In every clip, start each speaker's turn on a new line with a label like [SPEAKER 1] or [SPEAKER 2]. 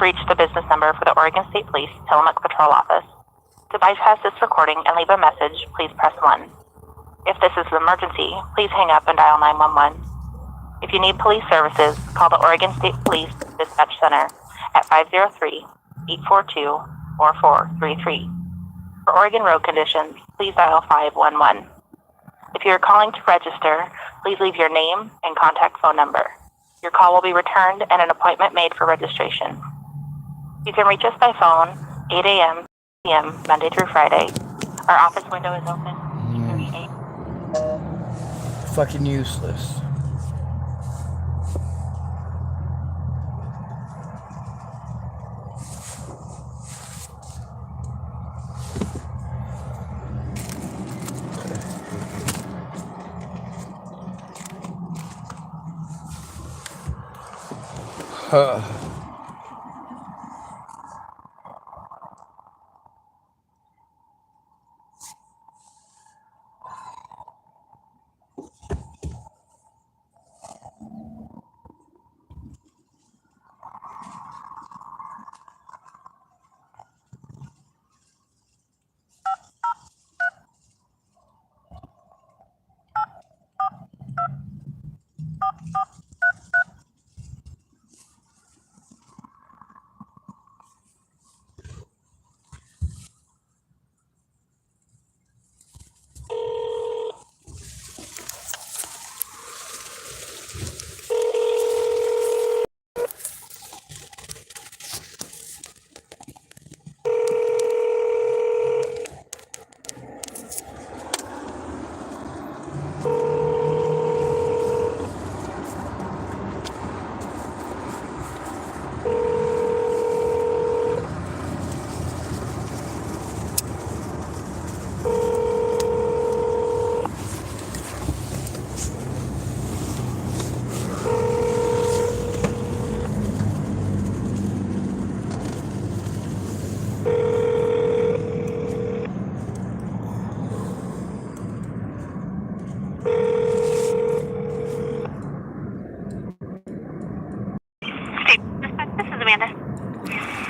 [SPEAKER 1] reached the business number for the Oregon State Police Tillamook Patrol Office. To bypass this recording and leave a message, please press 1. If this is an emergency, please hang up and dial 911. If you need police services, call the Oregon State Police Dispatch Center at 503-842-4433. For Oregon road conditions, please dial 511. If you are calling to register, please leave your name and contact phone number. Your call will be returned and an appointment made for registration. You can reach us by phone 8 a.m. p.m. Monday through Friday. Our office window is open 38.
[SPEAKER 2] Fucking useless.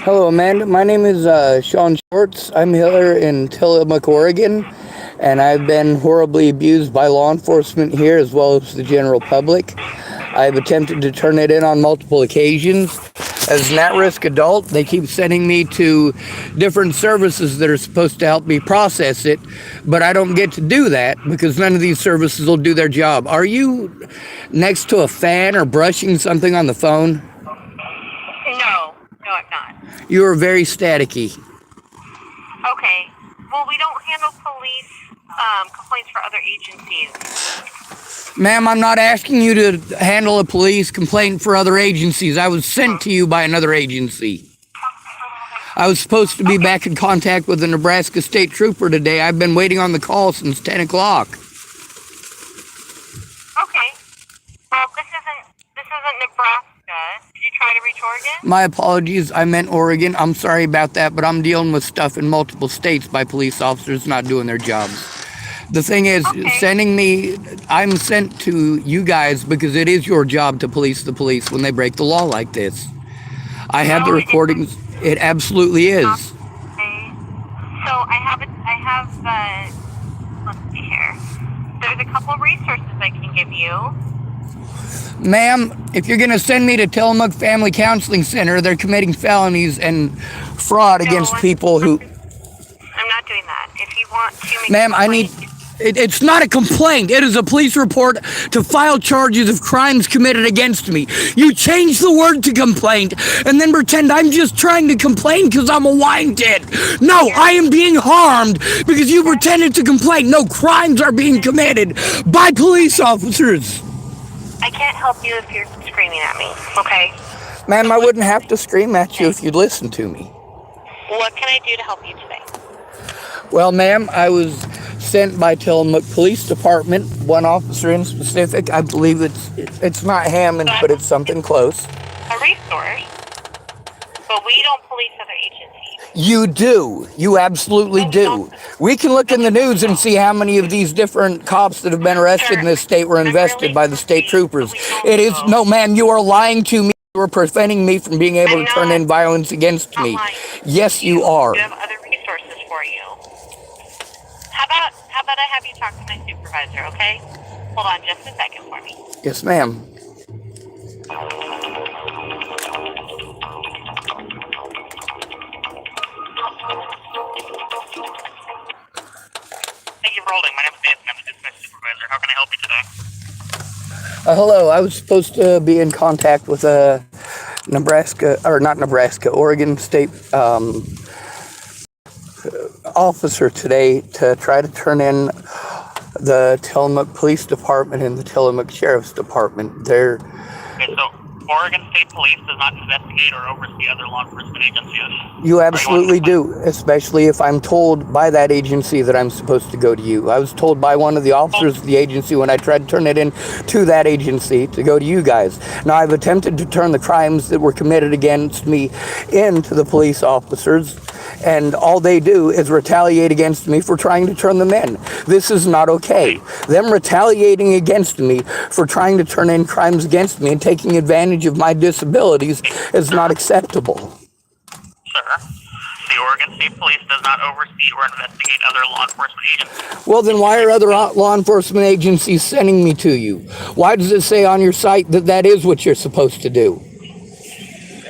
[SPEAKER 2] Hello, Amanda. My name is Sean Shorts. I'm here in Tillamook, Oregon, and I've been horribly abused by law enforcement here as well as the general public. I've attempted to turn it in on multiple occasions. As an at-risk adult, they keep sending me to different services that are supposed to help me process it, but I don't get to do that because none of these services will do their job. Are you next to a fan or brushing something on the phone?
[SPEAKER 1] No, I'm not.
[SPEAKER 2] You are very staticky.
[SPEAKER 1] Okay. Well, we don't handle police complaints for other agencies.
[SPEAKER 2] Ma'am, I'm not asking you to handle a police complaint for other agencies. I was sent to you by another agency. I was supposed to be back in contact with the Nebraska State Trooper today. I've been waiting on the call since 10 o'clock.
[SPEAKER 1] Okay. Well, this isn't Nebraska. Did you try to reach Oregon?
[SPEAKER 2] My apologies, I meant Oregon. I'm sorry about that, but I'm dealing with stuff in multiple states by police officers not doing their jobs. The thing is, I'm sent to you guys because it is your job to police the police when they break the law like this. I have the recordings. It absolutely is.
[SPEAKER 1] Okay. So I have, let's see here. There's a couple of resources I can give you.
[SPEAKER 2] Ma'am, if you're going to send me to Tillamook Family Counseling Center, they're committing felonies and fraud against people who...
[SPEAKER 1] I'm not doing that. If you want to make
[SPEAKER 2] Ma'am, I need... It's not a complaint. It is a police report to file charges of crimes committed against me. You change the word to complaint and then pretend I'm just trying to complain because I'm a wine tit. No, I am being harmed because you pretended to complain. No, crimes are being committed by police officers.
[SPEAKER 1] I can't help you if you're screaming at me, okay?
[SPEAKER 2] Ma'am, I wouldn't have to scream at you if you'd listen to me.
[SPEAKER 1] What can I do to help you today?
[SPEAKER 2] Well, ma'am, I was sent by Tillamook Police Department, one officer in specific. I believe it's not Hammond, but it's something close.
[SPEAKER 1] A resource, but we don't police other agencies.
[SPEAKER 2] You do. You absolutely do. We can look in the news and see how many of these different cops that have been arrested in this state were invested by the state troopers. It is, no, ma'am, you are lying to me. You are preventing me from being able to turn in violence against me. Yes, you are.
[SPEAKER 1] We have other resources for you. How about I have you talk to my supervisor, okay? Hold on just a second for me.
[SPEAKER 2] Yes, ma'am.
[SPEAKER 1] Thank you for holding. My name is Nathan. I'm the dispatch supervisor. How can I help you today?
[SPEAKER 2] Hello. I was supposed to be in contact with a Oregon State officer today to try to turn in the Tillamook Police Department and the Tillamook Sheriff's Department.
[SPEAKER 1] Okay, so Oregon State Police does not investigate or oversee other law enforcement agencies.
[SPEAKER 2] You absolutely do, especially if I'm told by that agency that I'm supposed to go to you. I was told by one of the officers of the agency when I tried to turn it in to that agency to go to you guys. Now, I've attempted to turn the crimes that were committed against me into the police officers, and all they do is retaliate against me for trying to turn them in. This is not okay. Them retaliating against me for trying to turn in crimes against me and taking advantage of my disabilities is not acceptable.
[SPEAKER 1] Sir, the Oregon State Police does not oversee or investigate other law enforcement agencies.
[SPEAKER 2] Well, then why are other law enforcement agencies sending me to you? Why does it say on your site that that is what you're supposed to do?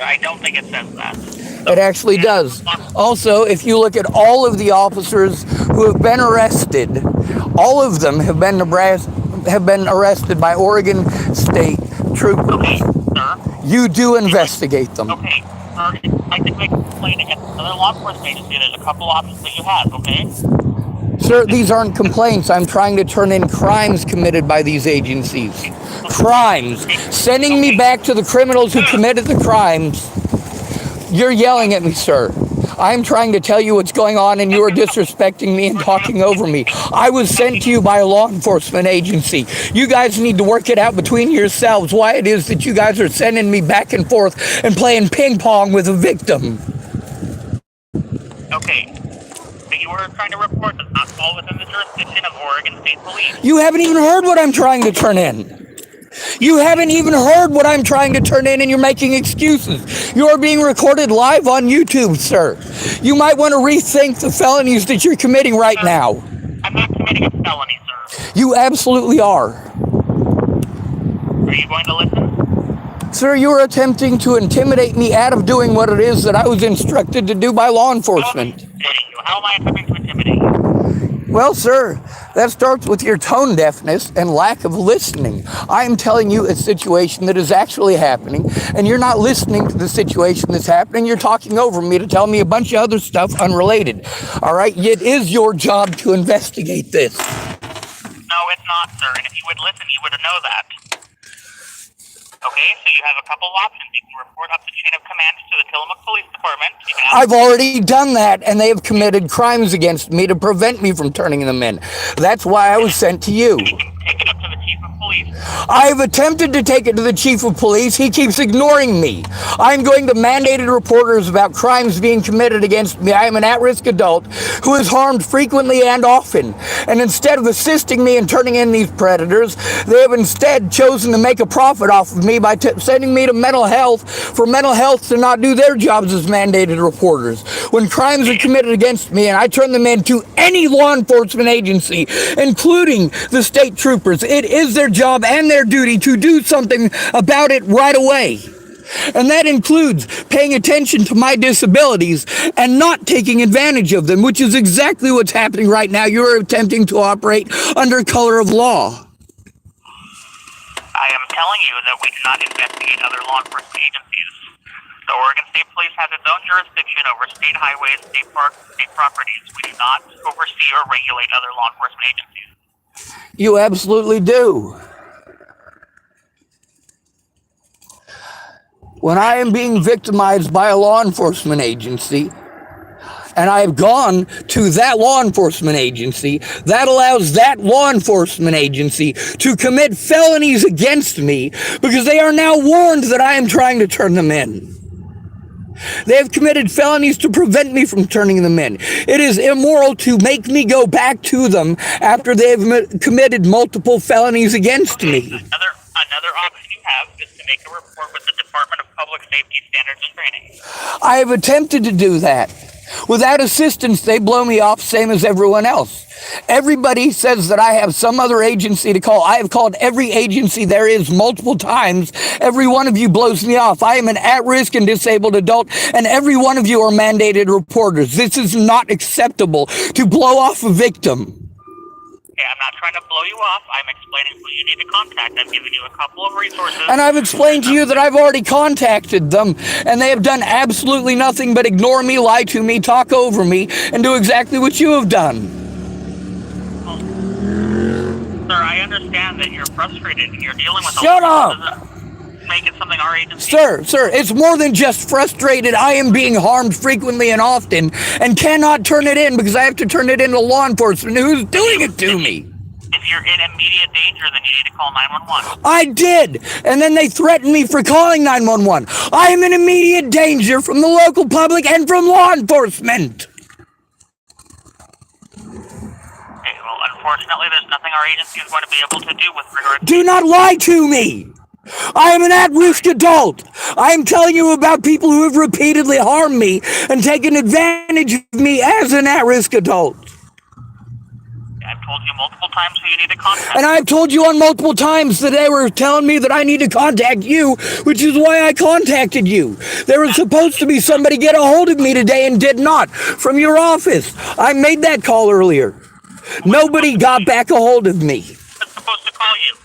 [SPEAKER 1] I don't think it says that.
[SPEAKER 2] It actually does. Also, if you look at all of the officers who have been arrested, all of them have been arrested by Oregon State troopers.
[SPEAKER 1] Okay, sir.
[SPEAKER 2] You do investigate them.
[SPEAKER 1] Okay, sir. I think we can complain against another law enforcement agency. There's a couple options that you have, okay?
[SPEAKER 2] Sir, these aren't complaints. I'm trying to turn in crimes committed by these agencies. Crimes. Sending me back to the criminals who committed the crimes. You're yelling at me, sir. I'm trying to tell you what's going on and you are disrespecting me and talking over me. I was sent to you by a law enforcement agency. You guys need to work it out between yourselves why it is that you guys are sending me back and forth and playing ping pong with a victim.
[SPEAKER 1] Okay. But you were trying to report does not fall within the jurisdiction of Oregon State Police.
[SPEAKER 2] You haven't even heard what I'm trying to turn in. You haven't even heard what I'm trying to turn in and you're making excuses. You're being recorded live on YouTube, sir. You might want to rethink the felonies that you're committing right now.
[SPEAKER 1] I'm not committing a felony, sir.
[SPEAKER 2] You absolutely are.
[SPEAKER 1] Are you going to listen?
[SPEAKER 2] Sir, you are attempting to intimidate me out of doing what it is that I was instructed to do by law enforcement.
[SPEAKER 1] How am I attempting to intimidate you?
[SPEAKER 2] Well, sir, that starts with your tone deafness and lack of listening. I am telling you a situation that is actually happening, and you're not listening to the situation that's happening. You're talking over me to tell me a bunch of other stuff unrelated. All right? It is your job to investigate this.
[SPEAKER 1] No, it's not, sir. And if you would listen, you would know that. Okay, so you have a couple options. You can report up the chain of command to the Tillamook Police Department.
[SPEAKER 2] I've already done that, and they have committed crimes against me to prevent me from turning them in. That's why I was sent to you.
[SPEAKER 1] You can take it up to the chief of police.
[SPEAKER 2] I've attempted to take it to the chief of police. He keeps ignoring me. I'm going to mandated reporters about crimes being committed against me. I am an at-risk adult who is harmed frequently and often. And instead of assisting me in turning in these predators, they have instead chosen to make a profit off of me by sending me to mental health for mental health to not do their jobs as mandated reporters. When crimes are committed against me and I turn them in to any law enforcement agency, including the state troopers, it is their job and their duty to do something about it right away. And that includes paying attention to my disabilities and not taking advantage of them, which is exactly what's happening right now. You're attempting to operate under color of law.
[SPEAKER 1] I am telling you that we do not investigate other law enforcement agencies. The Oregon State Police has its own jurisdiction over state highways, state parks, and state properties. We do not oversee or regulate other law enforcement agencies.
[SPEAKER 2] You absolutely do. When I am being victimized by a law enforcement agency, and I have gone to that law enforcement agency, that allows that law enforcement agency to commit felonies against me because they are now warned that I am trying to turn them in. They have committed felonies to prevent me from turning them in. It is immoral to make me go back to them after they have committed multiple felonies against me.
[SPEAKER 1] Another option you have is to make a report with the Department of
[SPEAKER 3] public safety standards and training.
[SPEAKER 2] I have attempted to do that. Without assistance, they blow me off, same as everyone else. Everybody says that I have some other agency to call. I have called every agency there is multiple times. Every one of you blows me off. I am an at-risk and disabled adult, and every one of you are mandated reporters. This is not acceptable to blow off a victim.
[SPEAKER 3] Okay, I'm not trying to blow you off. I'm explaining who you need to contact. I've given you a couple of resources.
[SPEAKER 2] And I've explained to you that I've already contacted them, and they have done absolutely nothing but ignore me, lie to me, talk over me, and do exactly what you have done.
[SPEAKER 3] Well, sir, I understand that you're frustrated and you're dealing with
[SPEAKER 2] Shut up!
[SPEAKER 3] Make it something our agency...
[SPEAKER 2] Sir, it's more than just frustrated. I am being harmed frequently and often and cannot turn it in because I have to turn it into law enforcement. Who's doing it to me?
[SPEAKER 3] If you're in immediate danger, then you need to call 911.
[SPEAKER 2] I did, and then they threatened me for calling 911. I am in immediate danger from the local public and from law enforcement.
[SPEAKER 3] Okay, well, unfortunately, there's nothing our agency is going to be able to do with regard to...
[SPEAKER 2] Do not lie to me. I am an at-risk adult. I am telling you about people who have repeatedly harmed me and taken advantage of me as an at-risk adult.
[SPEAKER 3] I've told you multiple times who you need to contact.
[SPEAKER 2] And I've told you on multiple times that they were telling me that I need to contact you, which is why I contacted you. There was supposed to be somebody get a hold of me today and did not, from your office. I made that call earlier. Nobody got back a hold of me.
[SPEAKER 3] Who's supposed to call you?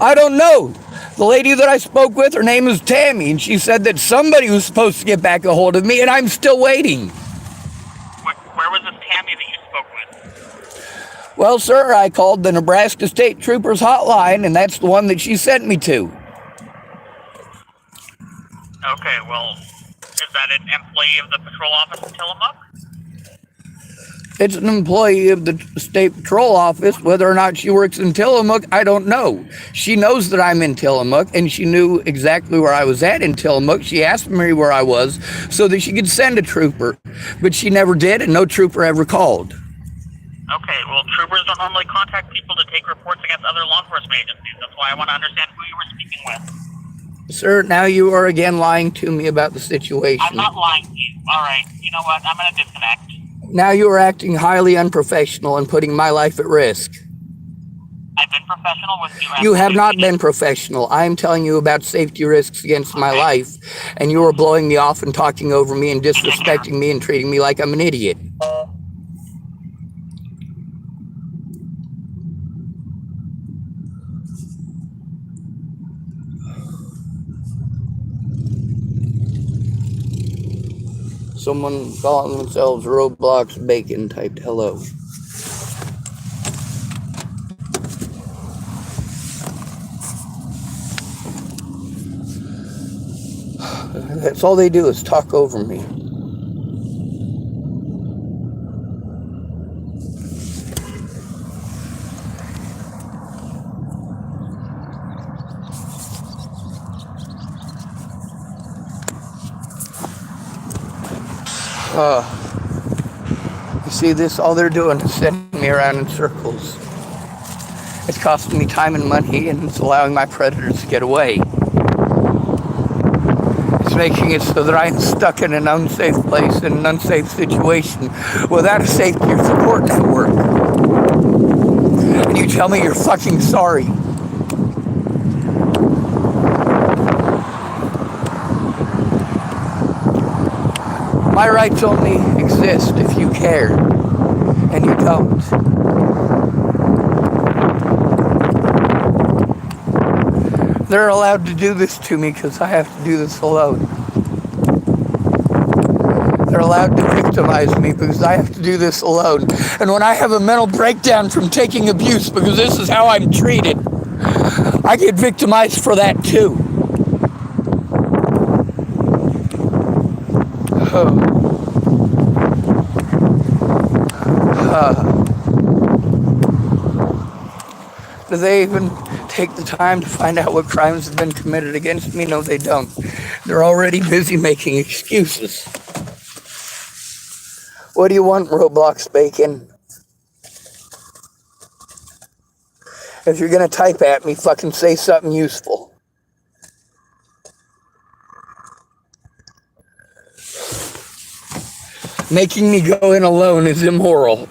[SPEAKER 2] I don't know. The lady that I spoke with, her name is Tammy, and she said that somebody was supposed to get back a hold of me, and I'm still waiting.
[SPEAKER 3] Where was this Tammy that you spoke with?
[SPEAKER 2] Well, sir, I called the Nebraska State Troopers hotline, and that's the one that she sent me to.
[SPEAKER 3] Okay, well, is that an employee of the patrol office in Tillamook?
[SPEAKER 2] It's an employee of the State Patrol Office. Whether or not she works in Tillamook, I don't know. She knows that I'm in Tillamook, and she knew exactly where I was at in Tillamook. She asked me where I was so that she could send a trooper, but she never did, and no trooper ever called.
[SPEAKER 3] Okay, well, troopers don't normally contact people to take reports against other law enforcement agencies. That's why I want to understand who you were speaking with.
[SPEAKER 2] Sir, now you are again lying to me about the situation.
[SPEAKER 3] I'm not lying to you. All right, you know what? I'm going to disconnect.
[SPEAKER 2] Now you are acting highly unprofessional and putting my life at risk.
[SPEAKER 3] I've been professional with you.
[SPEAKER 2] You have not been professional. I am telling you about safety risks against my life, and you are blowing me off and talking over me and disrespecting me and treating me like I'm an idiot. Someone calling themselves Roblox Bacon typed hello. That's all they do is talk over me. You see this? All they're doing is sending me around in circles. It's costing me time and money, and it's allowing my predators to get away. It's making it so that I'm stuck in an unsafe place, in an unsafe situation, without a safety or support network. And you tell me you're fucking sorry. My rights only exist if you care, and you don't. They're allowed to do this to me because I have to do this alone. They're allowed to victimize me because I have to do this alone. And when I have a mental breakdown from taking abuse because this is how I'm treated, I get victimized for that too. Do they even take the time to find out what crimes have been committed against me? No, they don't. They're already busy making excuses. What do you want, Roblox Bacon? If you're gonna type at me, fucking say something useful. Making me go in alone is immoral.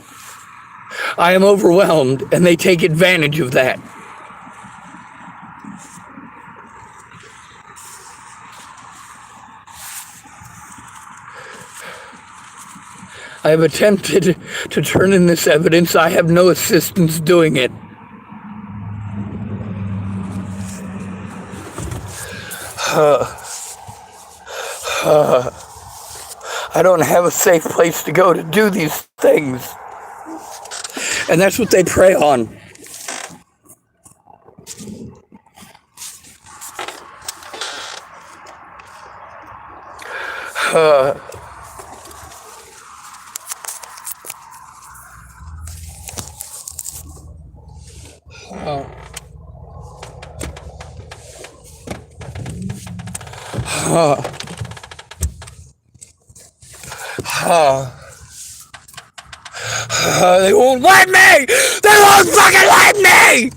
[SPEAKER 2] I am overwhelmed, and they take advantage of that. I have attempted to turn in this evidence. I have no assistance doing it. I don't have a safe place to go to do these things. And that's what they prey on. They won't let me! They won't fucking let me!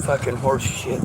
[SPEAKER 2] Fucking horse shit.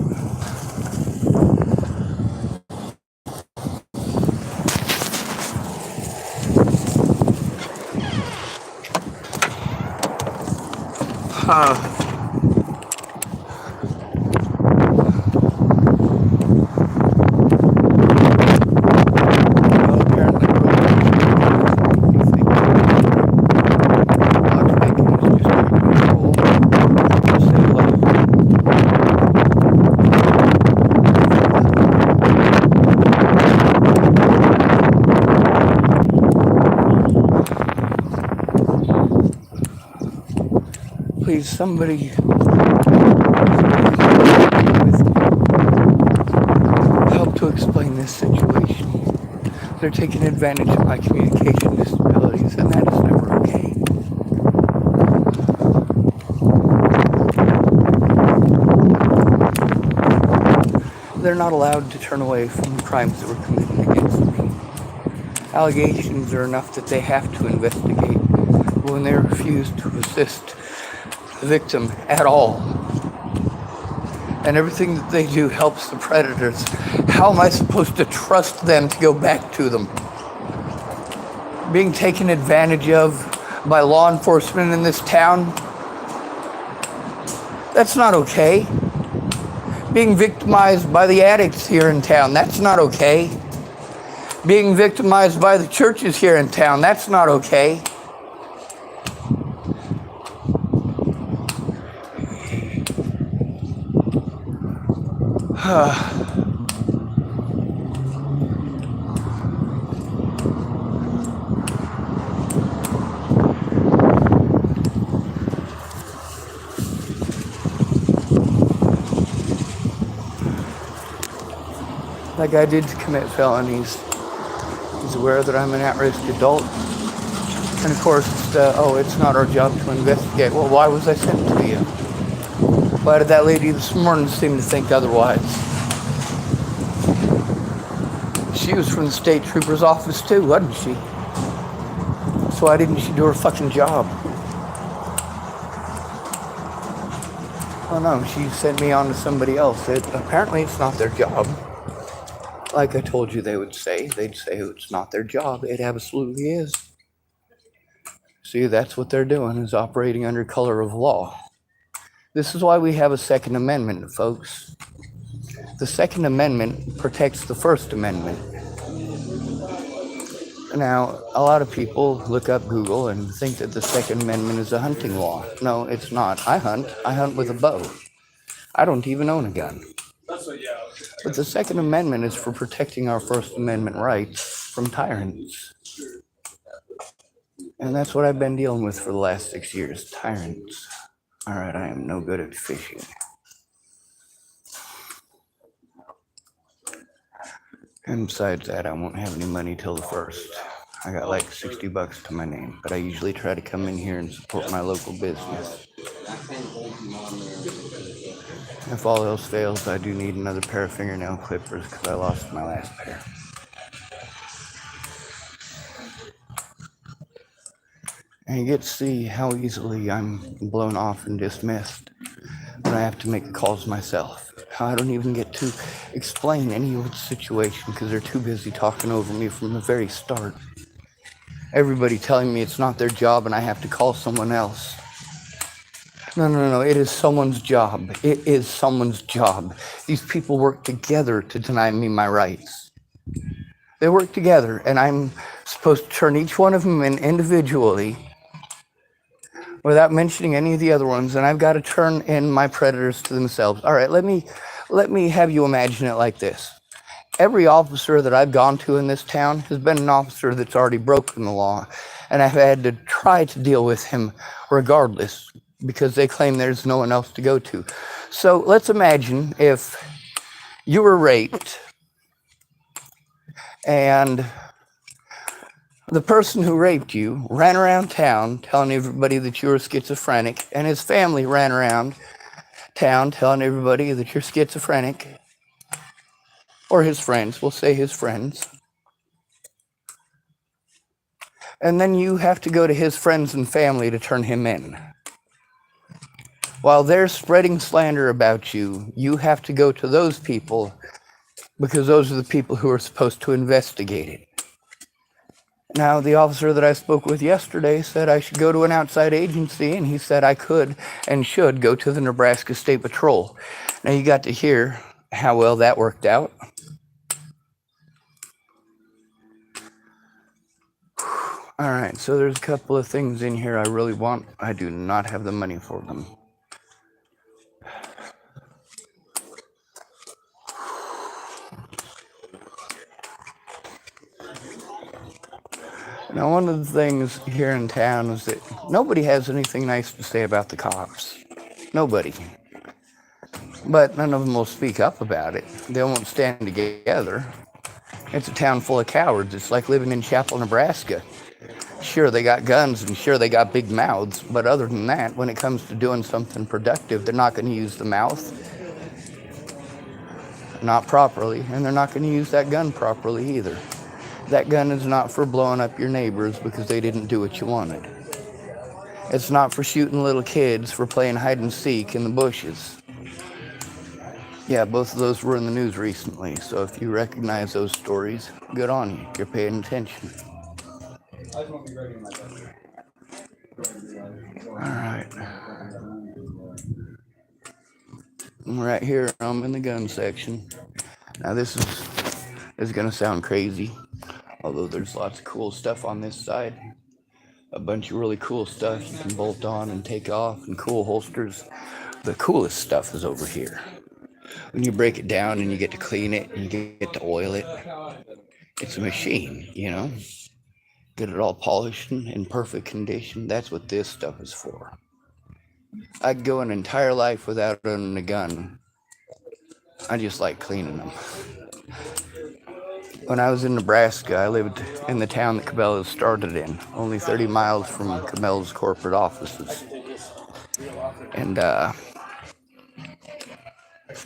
[SPEAKER 2] Please, somebody help to explain this situation. They're taking advantage of my communication disabilities, and that is never okay. They're not allowed to turn away from the crimes that were committed against me. Allegations are enough that they have to investigate. When they refuse to assist the victim at all, and everything that they do helps the predators, how am I supposed to trust them to go back to them? Being taken advantage of by law enforcement in this town, that's not okay. Being victimized by the addicts here in town, that's not okay. Being victimized by the churches here in town, that's not okay. That guy did commit felonies. He's aware that I'm an at-risk adult. And of course, it's not our job to investigate. Well, why was I sent to you? Why did that lady this morning seem to think otherwise? She was from the state trooper's office too, wasn't she? So why didn't she do her fucking job? Oh no, she sent me on to somebody else. Apparently it's not their job. Like I told you they'd say it's not their job. It absolutely is. See, that's what they're doing, is operating under color of law. This is why we have a Second Amendment, folks. The Second Amendment protects the First Amendment. Now, a lot of people look up Google and think that the Second Amendment is a hunting law. No, it's not. I hunt with a bow. I don't even own a gun. But the Second Amendment is for protecting our First Amendment rights from tyrants. And that's what I've been dealing with for the last 6 years, tyrants. All right, I am no good at fishing. And besides that, I won't have any money till the 1st. I got like $60 to my name, but I usually try to come in here and support my local business. If all else fails, I do need another pair of fingernail clippers because I lost my last pair. And you get to see how easily I'm blown off and dismissed when I have to make the calls myself. I don't even get to explain any of the situation because they're too busy talking over me from the very start. Everybody telling me it's not their job and I have to call someone else. No, it is someone's job. It is someone's job. These people work together to deny me my rights. They work together, and I'm supposed to turn each one of them in individually without mentioning any of the other ones, and I've got to turn in my predators to themselves. All right, let me have you imagine it like this. Every officer that I've gone to in this town has been an officer that's already broken the law, and I've had to try to deal with him regardless because they claim there's no one else to go to. So let's imagine if you were raped and the person who raped you ran around town telling everybody that you were schizophrenic, and his family ran around town telling everybody that you're schizophrenic, or his friends, we'll say his friends. And then you have to go to his friends and family to turn him in. While they're spreading slander about you, you have to go to those people because those are the people who are supposed to investigate it. Now, the officer that I spoke with yesterday said I should go to an outside agency, and he said I could and should go to the Nebraska State Patrol. Now, you got to hear how well that worked out. All right, so there's a couple of things in here I really want. I do not have the money for them. Now, one of the things here in town is that nobody has anything nice to say about the cops. Nobody. But none of them will speak up about it. They won't stand together. It's a town full of cowards. It's like living in Chapel, Nebraska. Sure, they got guns and sure, they got big mouths. But other than that, when it comes to doing something productive, they're not going to use the mouth. Not properly. And they're not going to use that gun properly either. That gun is not for blowing up your neighbors because they didn't do what you wanted. It's not for shooting little kids for playing hide and seek in the bushes. Yeah, both of those were in the news recently, so if you recognize those stories, good on you. You're paying attention. All right. Right here, I'm in the gun section. Now this is gonna sound crazy, although there's lots of cool stuff on this side. A bunch of really cool stuff you can bolt on and take off, and cool holsters. The coolest stuff is over here. When you break it down and you get to clean it and you get to oil it, it's a machine, you know? Get it all polished and in perfect condition. That's what this stuff is for. I'd go an entire life without owning a gun. I just like cleaning them. When I was in Nebraska, I lived in the town that Cabela's started in, only 30 miles from Cabela's corporate offices. And I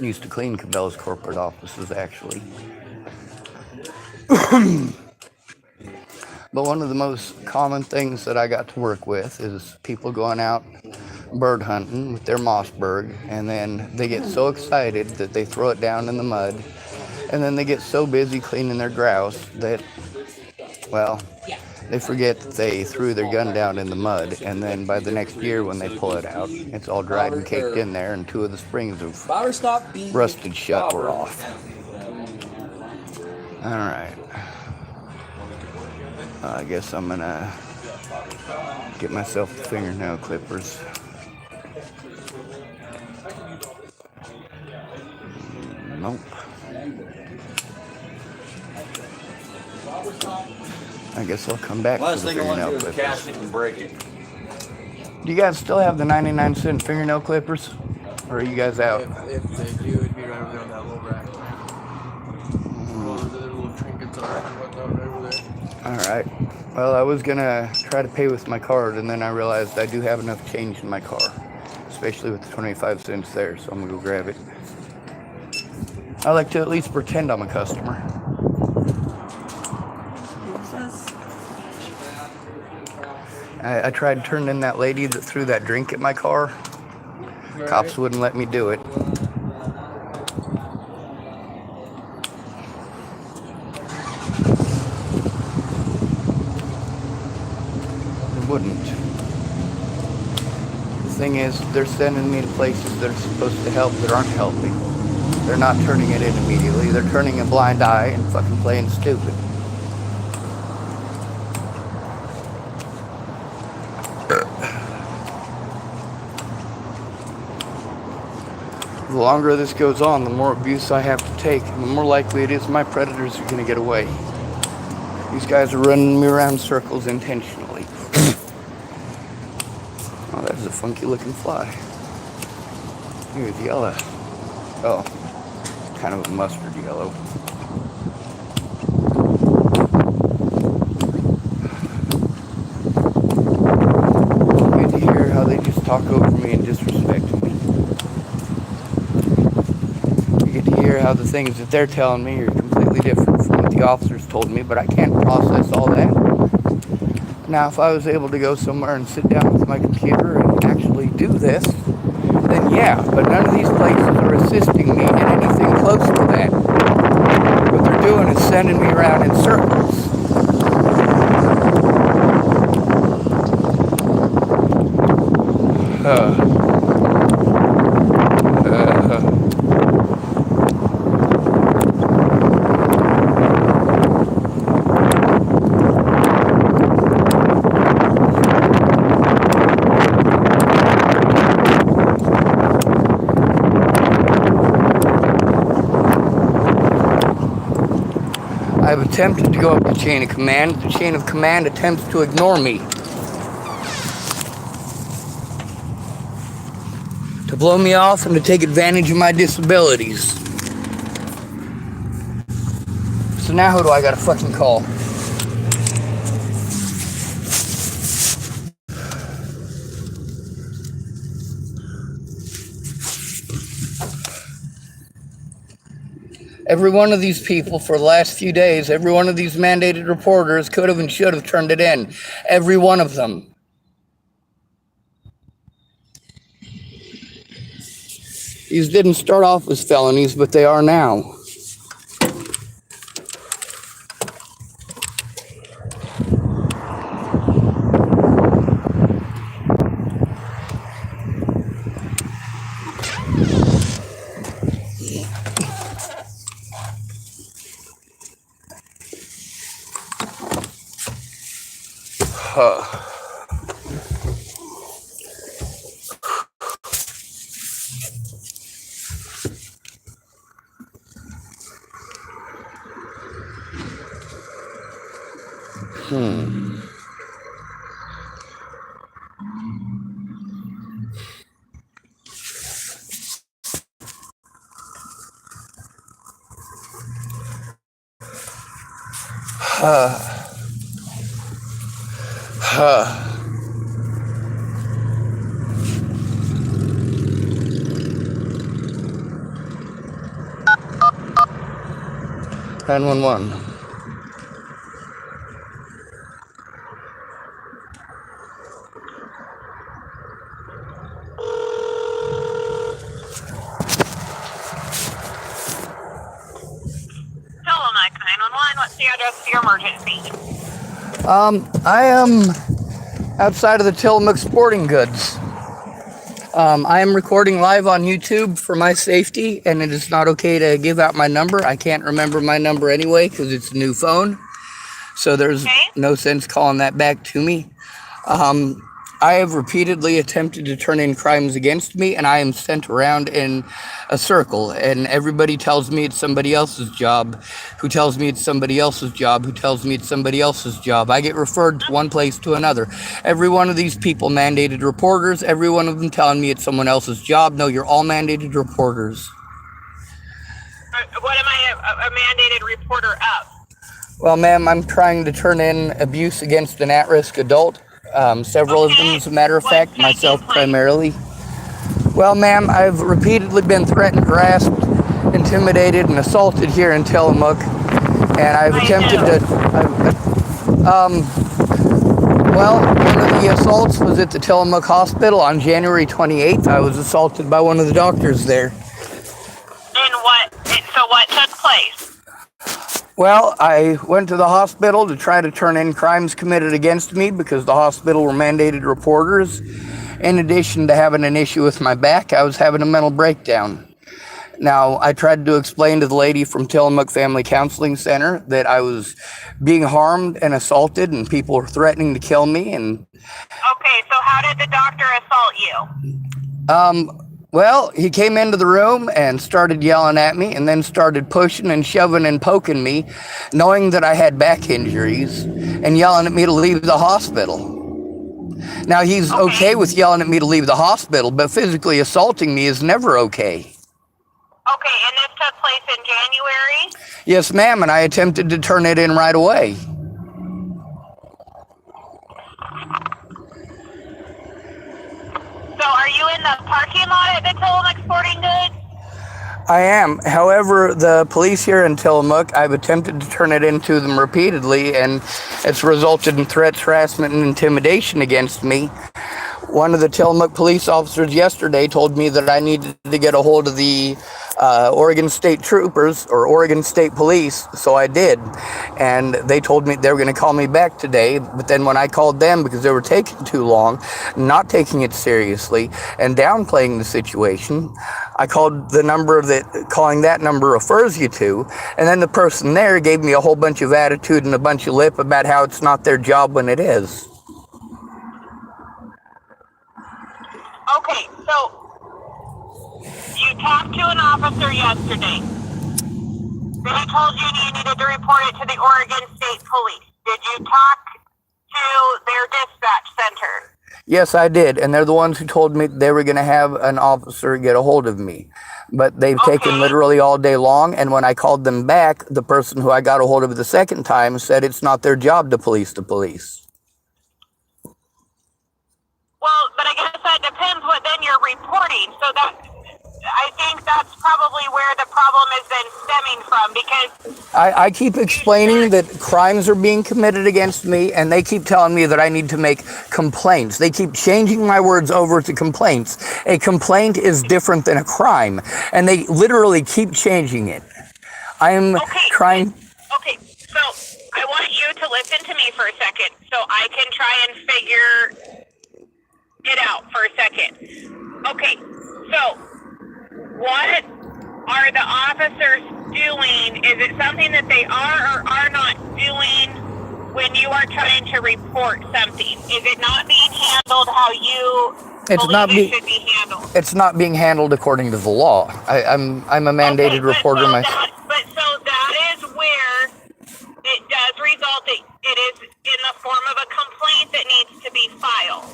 [SPEAKER 2] used to clean Cabela's corporate offices, actually. But one of the most common things that I got to work with is people going out bird hunting with their Mossberg, and then they get so excited that they throw it down in the mud, and then they get so busy cleaning their grouse that, well, they forget that they threw their gun down in the mud, and then by the next year when they pull it out, it's all dried and caked in there, and 2 of the springs of rusted shut were off. Alright. I guess I'm gonna get myself the fingernail clippers. Nope. I guess I'll come back to the fingernail clippers.
[SPEAKER 4] Cast it and break it.
[SPEAKER 2] Do you guys still have the 99-cent fingernail clippers? Or are you guys out?
[SPEAKER 5] If they do, it'd be right over there on that little rack. All the little trinkets are and whatnot right over there.
[SPEAKER 2] Alright. Well, I was gonna try to pay with my card, and then I realized I do have enough change in my car. Especially with the 25 cents there, so I'm gonna go grab it. I like to at least pretend I'm a customer. I tried turning in that lady that threw that drink at my car. Cops wouldn't let me do it. They wouldn't. The thing is, they're sending me to places that are supposed to help that aren't helping. They're not turning it in immediately. They're turning a blind eye and fucking playing stupid. The longer this goes on, the more abuse I have to take, and the more likely it is my predators are going to get away. These guys are running me around circles intentionally. Oh, that is a funky looking fly. Here's yellow. Oh, kind of a mustard yellow. You get to hear how they just talk over me and disrespect me. How the things that they're telling me are completely different from what the officers told me, but I can't process all that. Now, if I was able to go somewhere and sit down with my computer and actually do this, then yeah, but none of these places are assisting me in anything close to that. What they're doing is sending me around in circles. I've attempted to go up the chain of command. The chain of command attempts to ignore me. To blow me off and to take advantage of my disabilities. So now who do I gotta fucking call? Every one of these people for the last few days, every one of these mandated reporters could have and should have turned it in. Every one of them. These didn't start off as felonies, but they are now. 911.
[SPEAKER 3] Tillamook 911, what's the address of your emergency?
[SPEAKER 2] I am outside of the Tillamook Sporting Goods. I am recording live on YouTube for my safety, and it is not okay to give out my number. I can't remember my number anyway because it's a new phone, so there's no sense calling that back to me. I have repeatedly attempted to turn in crimes against me, and I am sent around in a circle, and everybody tells me it's somebody else's job, who tells me it's somebody else's job, who tells me it's somebody else's job. I get referred to one place to another. Every one of these people mandated reporters, every one of them telling me it's someone else's job. No, you're all mandated reporters.
[SPEAKER 3] What am I a mandated reporter of?
[SPEAKER 2] Well, ma'am, I'm trying to turn in abuse against an at-risk adult. Several of them, as a matter of fact, myself primarily. Well, ma'am, I've repeatedly been threatened, harassed, intimidated, and assaulted here in Tillamook, and I've attempted to. Well, one of the assaults was at the Tillamook Hospital on January 28th. I was assaulted by one of the doctors there.
[SPEAKER 3] So what took place?
[SPEAKER 2] Well, I went to the hospital to try to turn in crimes committed against me because the hospital were mandated reporters. In addition to having an issue with my back, I was having a mental breakdown. Now, I tried to explain to the lady from Tillamook Family Counseling Center that I was being harmed and assaulted and people were threatening to kill me. And
[SPEAKER 3] Okay, so how did the doctor assault you?
[SPEAKER 2] Well, he came into the room and started yelling at me and then started pushing and shoving and poking me, knowing that I had back injuries, and yelling at me to leave the hospital. Now, he's okay with yelling at me to leave the hospital, but physically assaulting me is never okay.
[SPEAKER 3] Okay, and this took place in January?
[SPEAKER 2] Yes, ma'am, and I attempted to turn it in right away.
[SPEAKER 3] So are you in the parking lot at the Tillamook Sporting Goods?
[SPEAKER 2] I am. However, the police here in Tillamook, I've attempted to turn it into them repeatedly, and it's resulted in threats, harassment, and intimidation against me. One of the Tillamook police officers yesterday told me that I needed to get a hold of the Oregon State Troopers or Oregon State Police, so I did. And they told me they were going to call me back today, but then when I called them because they were taking too long, not taking it seriously, and downplaying the situation, I called the number that calling that number refers you to, and then the person there gave me a whole bunch of attitude and a bunch of lip about how it's not their job when it is.
[SPEAKER 3] Okay, so you talked to an officer yesterday. Then he told you you needed to report it to the Oregon State Police. Did you talk to their dispatch center?
[SPEAKER 2] Yes, I did, and they're the ones who told me they were going to have an officer get a hold of me. But they've taken literally all day long, and when I called them back, the person who I got a hold of the second time said it's not their job to police the police.
[SPEAKER 3] Well, but I guess that depends what then you're reporting. So that, I think that's probably where the problem is then stemming from, because
[SPEAKER 2] I keep explaining that crimes are being committed against me, and they keep telling me that I need to make complaints. They keep changing my words over to complaints. A complaint is different than a crime, and they literally keep changing it. I am trying...
[SPEAKER 3] Okay, so I want you to listen to me for a second so I can try and figure it out for a second. Okay, so what are the officers doing? Is it something that they are or are not doing when you are trying to report something? Is it not being handled how you believe it should be handled?
[SPEAKER 2] It's not being handled according to the law. I'm a mandated reporter myself.
[SPEAKER 3] So that is where it does result that it is in the form of a complaint that needs to be filed.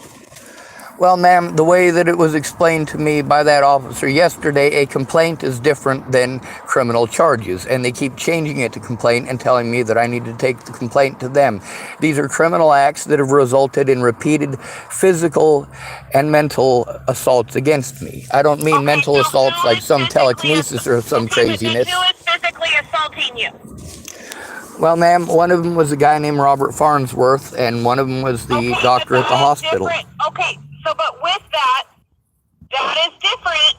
[SPEAKER 2] Well, ma'am, the way that it was explained to me by that officer yesterday, a complaint is different than criminal charges, and they keep changing it to complaint and telling me that I need to take the complaint to them. These are criminal acts that have resulted in repeated physical and mental assaults against me. I don't mean mental assaults like some telekinesis or some craziness.
[SPEAKER 3] Who is physically assaulting you?
[SPEAKER 2] Well, ma'am, one of them was a guy named Robert Farnsworth, and one of them was the doctor at the hospital.
[SPEAKER 3] Okay, so but with that is different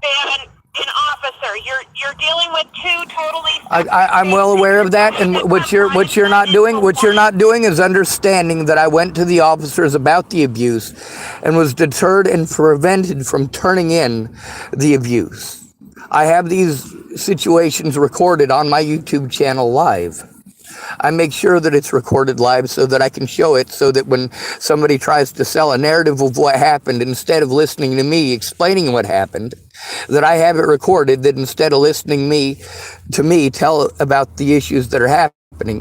[SPEAKER 3] than an officer. You're dealing with two totally.
[SPEAKER 2] I'm well aware of that, and what you're not doing is understanding that I went to the officers about the abuse, and was deterred and prevented from turning in the abuse. I have these situations recorded on my YouTube channel live. I make sure that it's recorded live so that I can show it, so that when somebody tries to sell a narrative of what happened, instead of listening to me explaining what happened, that I have it recorded, that instead of listening to me tell about the issues that are happening,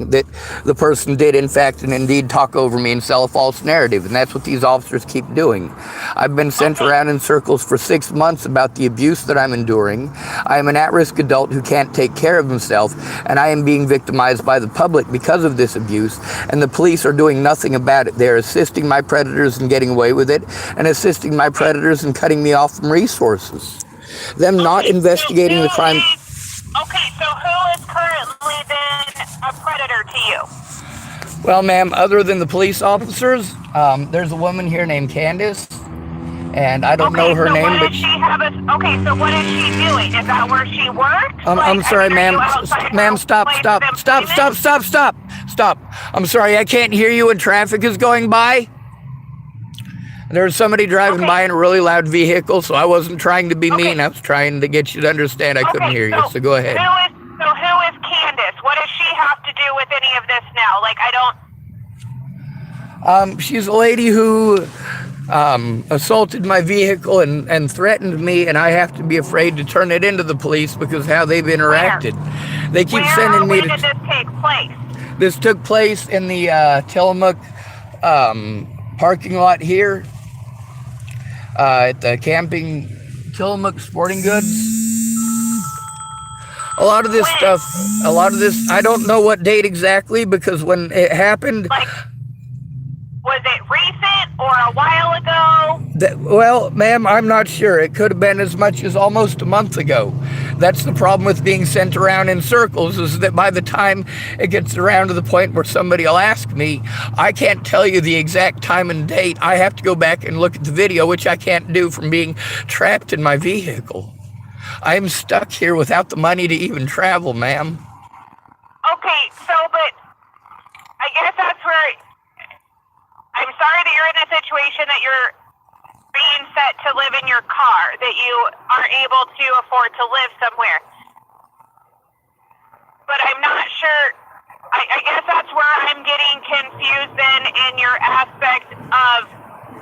[SPEAKER 2] that the person did in fact and indeed talk over me and sell a false narrative. And that's what these officers keep doing. I've been sent around in circles for 6 months about the abuse that I'm enduring. I am an at-risk adult who can't take care of himself, and I am being victimized by the public because of this abuse, and the police are doing nothing about it. They're assisting my predators in getting away with it, and assisting my predators in cutting me off from resources. Them not investigating the crime.
[SPEAKER 3] Okay, so who is currently then a predator to you?
[SPEAKER 2] Well, ma'am, other than the police officers, there's a woman here named Candace, and I don't know her name, but
[SPEAKER 3] so what is she doing? Is that where she works?
[SPEAKER 2] I'm sorry, ma'am. Ma'am, stop. I'm sorry, I can't hear you when traffic is going by. There's somebody driving by in a really loud vehicle, so I wasn't trying to be mean. I was trying to get you to understand I couldn't hear you, so go ahead.
[SPEAKER 3] Who is Candace? What does she have to do with any of this now? Like, I don't...
[SPEAKER 2] She's a lady who assaulted my vehicle and threatened me, and I have to be afraid to turn it into the police because how they've interacted. They keep sending me to...
[SPEAKER 3] Where did this take place?
[SPEAKER 2] This took place in the Tillamook parking lot here. At the Camping Tillamook Sporting Goods. A lot of this, I don't know what date exactly, because when it happened...
[SPEAKER 3] Like, was it recent or a while ago?
[SPEAKER 2] Well, ma'am, I'm not sure. It could have been as much as almost a month ago. That's the problem with being sent around in circles, is that by the time it gets around to the point where somebody will ask me, I can't tell you the exact time and date. I have to go back and look at the video, which I can't do from being trapped in my vehicle. I'm stuck here without the money to even travel, ma'am.
[SPEAKER 3] Okay, but I guess that's where... I'm sorry that you're in a situation that you're being set to live in your car, that you aren't able to afford to live somewhere. But I'm not sure, I guess that's where I'm getting confused then in your aspect of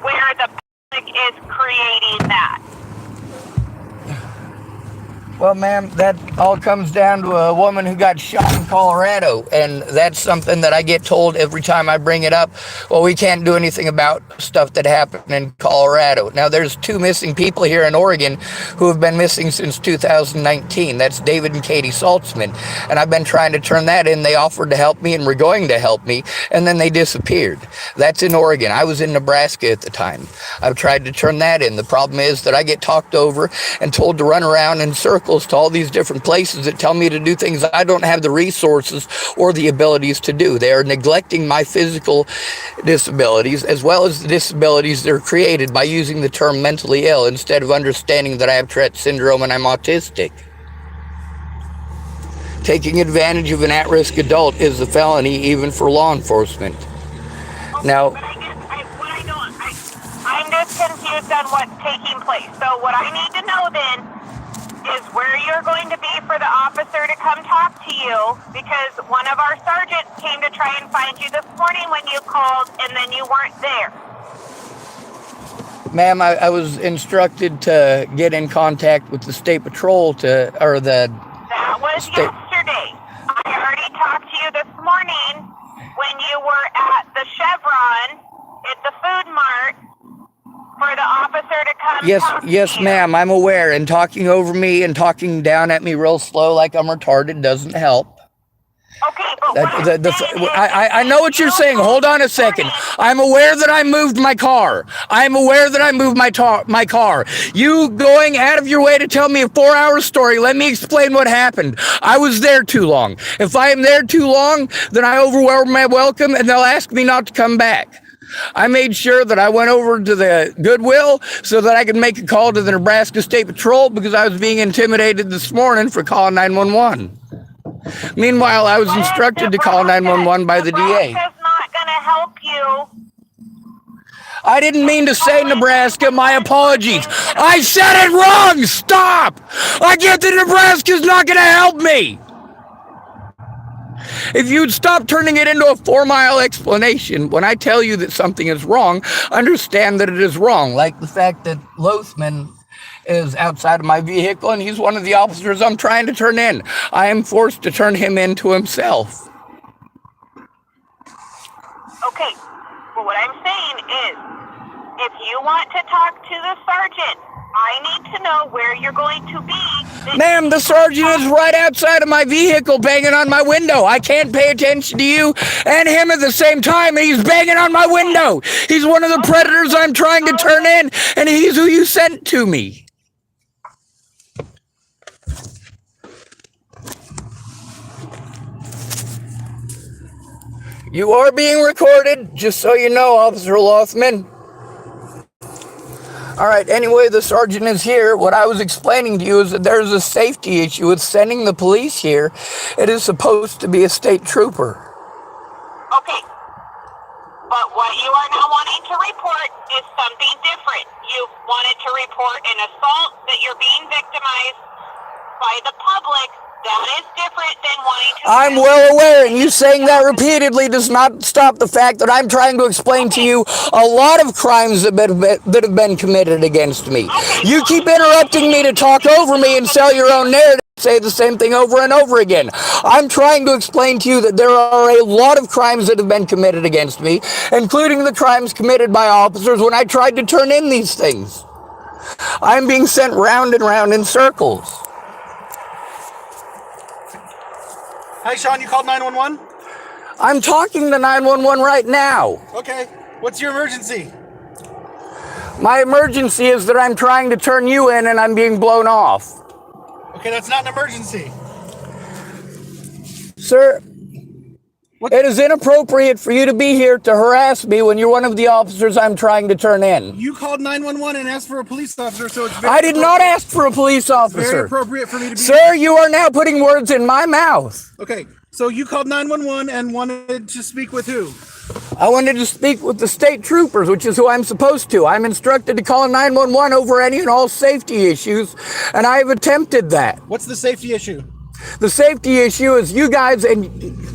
[SPEAKER 3] where the public is creating that.
[SPEAKER 2] Well, ma'am, that all comes down to a woman who got shot in Colorado, and that's something that I get told every time I bring it up. Well, we can't do anything about stuff that happened in Colorado. Now, there's 2 missing people here in Oregon who have been missing since 2019. That's David and Katie Saltzman, and I've been trying to turn that in. They offered to help me and were going to help me, and then they disappeared. That's in Oregon. I was in Nebraska at the time. I've tried to turn that in. The problem is that I get talked over and told to run around in circles to all these different places that tell me to do things I don't have the resources or the abilities to do. They are neglecting my physical disabilities as well as the disabilities that are created by using the term mentally ill instead of understanding that I have Tourette syndrome and I'm autistic. Taking advantage of an at-risk adult is a felony even for law enforcement. Now,
[SPEAKER 3] I'm just confused on what's taking place. So what I need to know then is where you're going to be for the officer to come talk to you because one of our sergeants came to try and find you this morning when you called and then you weren't there.
[SPEAKER 2] Ma'am, I was instructed to get in contact with the state patrol
[SPEAKER 3] That was yesterday. I already talked to you this morning when you were at the Chevron at the Food Mart for the officer to come talk to
[SPEAKER 2] Yes,
[SPEAKER 3] you.
[SPEAKER 2] ma'am, I'm aware, and talking over me and talking down at me real slow like I'm retarded doesn't help.
[SPEAKER 3] Okay, but what I'm saying is
[SPEAKER 2] I know what you're saying. Hold on a second. I'm aware that I moved my car. I'm aware that I moved my car. You going out of your way to tell me a 4-hour story. Let me explain what happened. I was there too long. If I am there too long, then I overwhelm my welcome and they'll ask me not to come back. I made sure that I went over to the Goodwill so that I could make a call to the Nebraska State Patrol because I was being intimidated this morning for calling 911. Meanwhile, I was instructed to call 911 by the DA.
[SPEAKER 3] Nebraska's not going to help you.
[SPEAKER 2] I didn't mean to say Nebraska. My apologies. I said it wrong. Stop. I get that Nebraska's not going to help me. If you'd stop turning it into a 4-mile explanation, when I tell you that something is wrong, understand that it is wrong. Like the fact that Lothman is outside of my vehicle and he's one of the officers I'm trying to turn in. I am forced to turn him in to himself.
[SPEAKER 3] Okay, well, what I'm saying is, if you want to talk to the sergeant, I need to know where you're going to be.
[SPEAKER 2] Ma'am, the sergeant is right outside of my vehicle banging on my window. I can't pay attention to you and him at the same time, and he's banging on my window. He's one of the predators I'm trying to turn in, and he's who you sent to me. You are being recorded, just so you know, Officer Lothman. All right, anyway, the sergeant is here. What I was explaining to you is that there's a safety issue with sending the police here. It is supposed to be a state trooper.
[SPEAKER 3] Okay, but what you are now wanting to report is something different. You wanted to report an assault that you're being victimized by the public. That is different than wanting to...
[SPEAKER 2] I'm well aware, and you saying that repeatedly does not stop the fact that I'm trying to explain to you a lot of crimes that have been committed against me. You keep interrupting me to talk over me and sell your own narrative, say the same thing over and over again. I'm trying to explain to you that there are a lot of crimes that have been committed against me, including the crimes committed by officers when I tried to turn in these things. I'm being sent round and round in circles.
[SPEAKER 4] Hi, Sean, you called 911?
[SPEAKER 2] I'm talking to 911 right now.
[SPEAKER 4] Okay. What's your emergency?
[SPEAKER 2] My emergency is that I'm trying to turn you in and I'm being blown off.
[SPEAKER 4] Okay, that's not an emergency.
[SPEAKER 2] Sir, it is inappropriate for you to be here to harass me when you're one of the officers I'm trying to turn in.
[SPEAKER 4] You called 911 and asked for a police officer, so it's very
[SPEAKER 2] I did not ask for a police officer.
[SPEAKER 4] very appropriate for me to be...
[SPEAKER 2] Sir, you are now putting words in my mouth.
[SPEAKER 4] Okay, so you called 911 and wanted to speak with who?
[SPEAKER 2] I wanted to speak with the state troopers, which is who I'm supposed to. I'm instructed to call 911 over any and all safety issues, and I have attempted that.
[SPEAKER 4] What's the safety issue?
[SPEAKER 2] The safety issue is you guys and...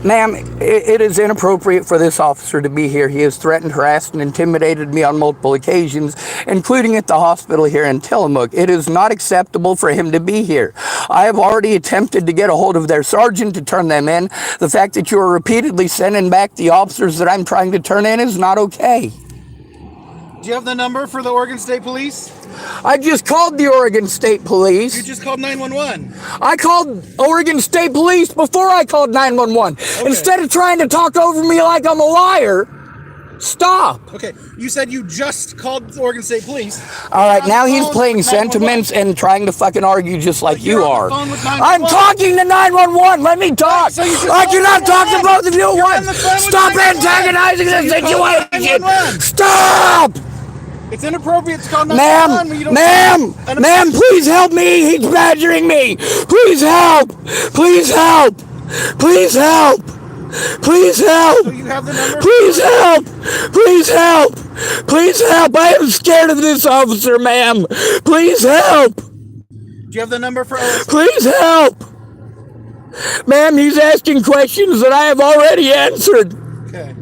[SPEAKER 2] Ma'am, it is inappropriate for this officer to be here. He has threatened, harassed, and intimidated me on multiple occasions, including at the hospital here in Tillamook. It is not acceptable for him to be here. I have already attempted to get a hold of their sergeant to turn them in. The fact that you are repeatedly sending back the officers that I'm trying to turn in is not okay.
[SPEAKER 4] Do you have the number for the Oregon State Police?
[SPEAKER 2] I just called the Oregon State Police.
[SPEAKER 4] You just called 911.
[SPEAKER 2] I called Oregon State Police before I called 911.
[SPEAKER 4] Okay.
[SPEAKER 2] Instead of trying to talk over me like I'm a liar, stop.
[SPEAKER 4] Okay, you said you just called the Oregon State Police.
[SPEAKER 2] All right, now he's
[SPEAKER 4] Phone
[SPEAKER 2] playing
[SPEAKER 4] with 911.
[SPEAKER 2] sentiments and trying to fucking argue just like
[SPEAKER 4] You're
[SPEAKER 2] you
[SPEAKER 4] on the
[SPEAKER 2] are.
[SPEAKER 4] phone with
[SPEAKER 2] I'm
[SPEAKER 4] 911.
[SPEAKER 2] talking to 911. Let me talk.
[SPEAKER 4] So you just
[SPEAKER 2] I
[SPEAKER 4] called
[SPEAKER 2] cannot talk to
[SPEAKER 4] 911.
[SPEAKER 2] both of you at
[SPEAKER 4] You're
[SPEAKER 2] once.
[SPEAKER 4] on the phone with
[SPEAKER 2] Stop
[SPEAKER 4] 911.
[SPEAKER 2] antagonizing
[SPEAKER 4] So
[SPEAKER 2] the
[SPEAKER 4] you called
[SPEAKER 2] situation.
[SPEAKER 4] 911.
[SPEAKER 2] Stop.
[SPEAKER 4] It's inappropriate to call 911 when you don't...
[SPEAKER 2] Ma'am, please help me. He's badgering me. Please help. Please help. Please help. Please help.
[SPEAKER 4] So you have the number?
[SPEAKER 2] Please help. Please help. Please help. I am scared of this officer, ma'am. Please help.
[SPEAKER 4] Do you have the number for OSP?
[SPEAKER 2] Please help! Ma'am, he's asking questions that I have already answered.
[SPEAKER 4] Okay.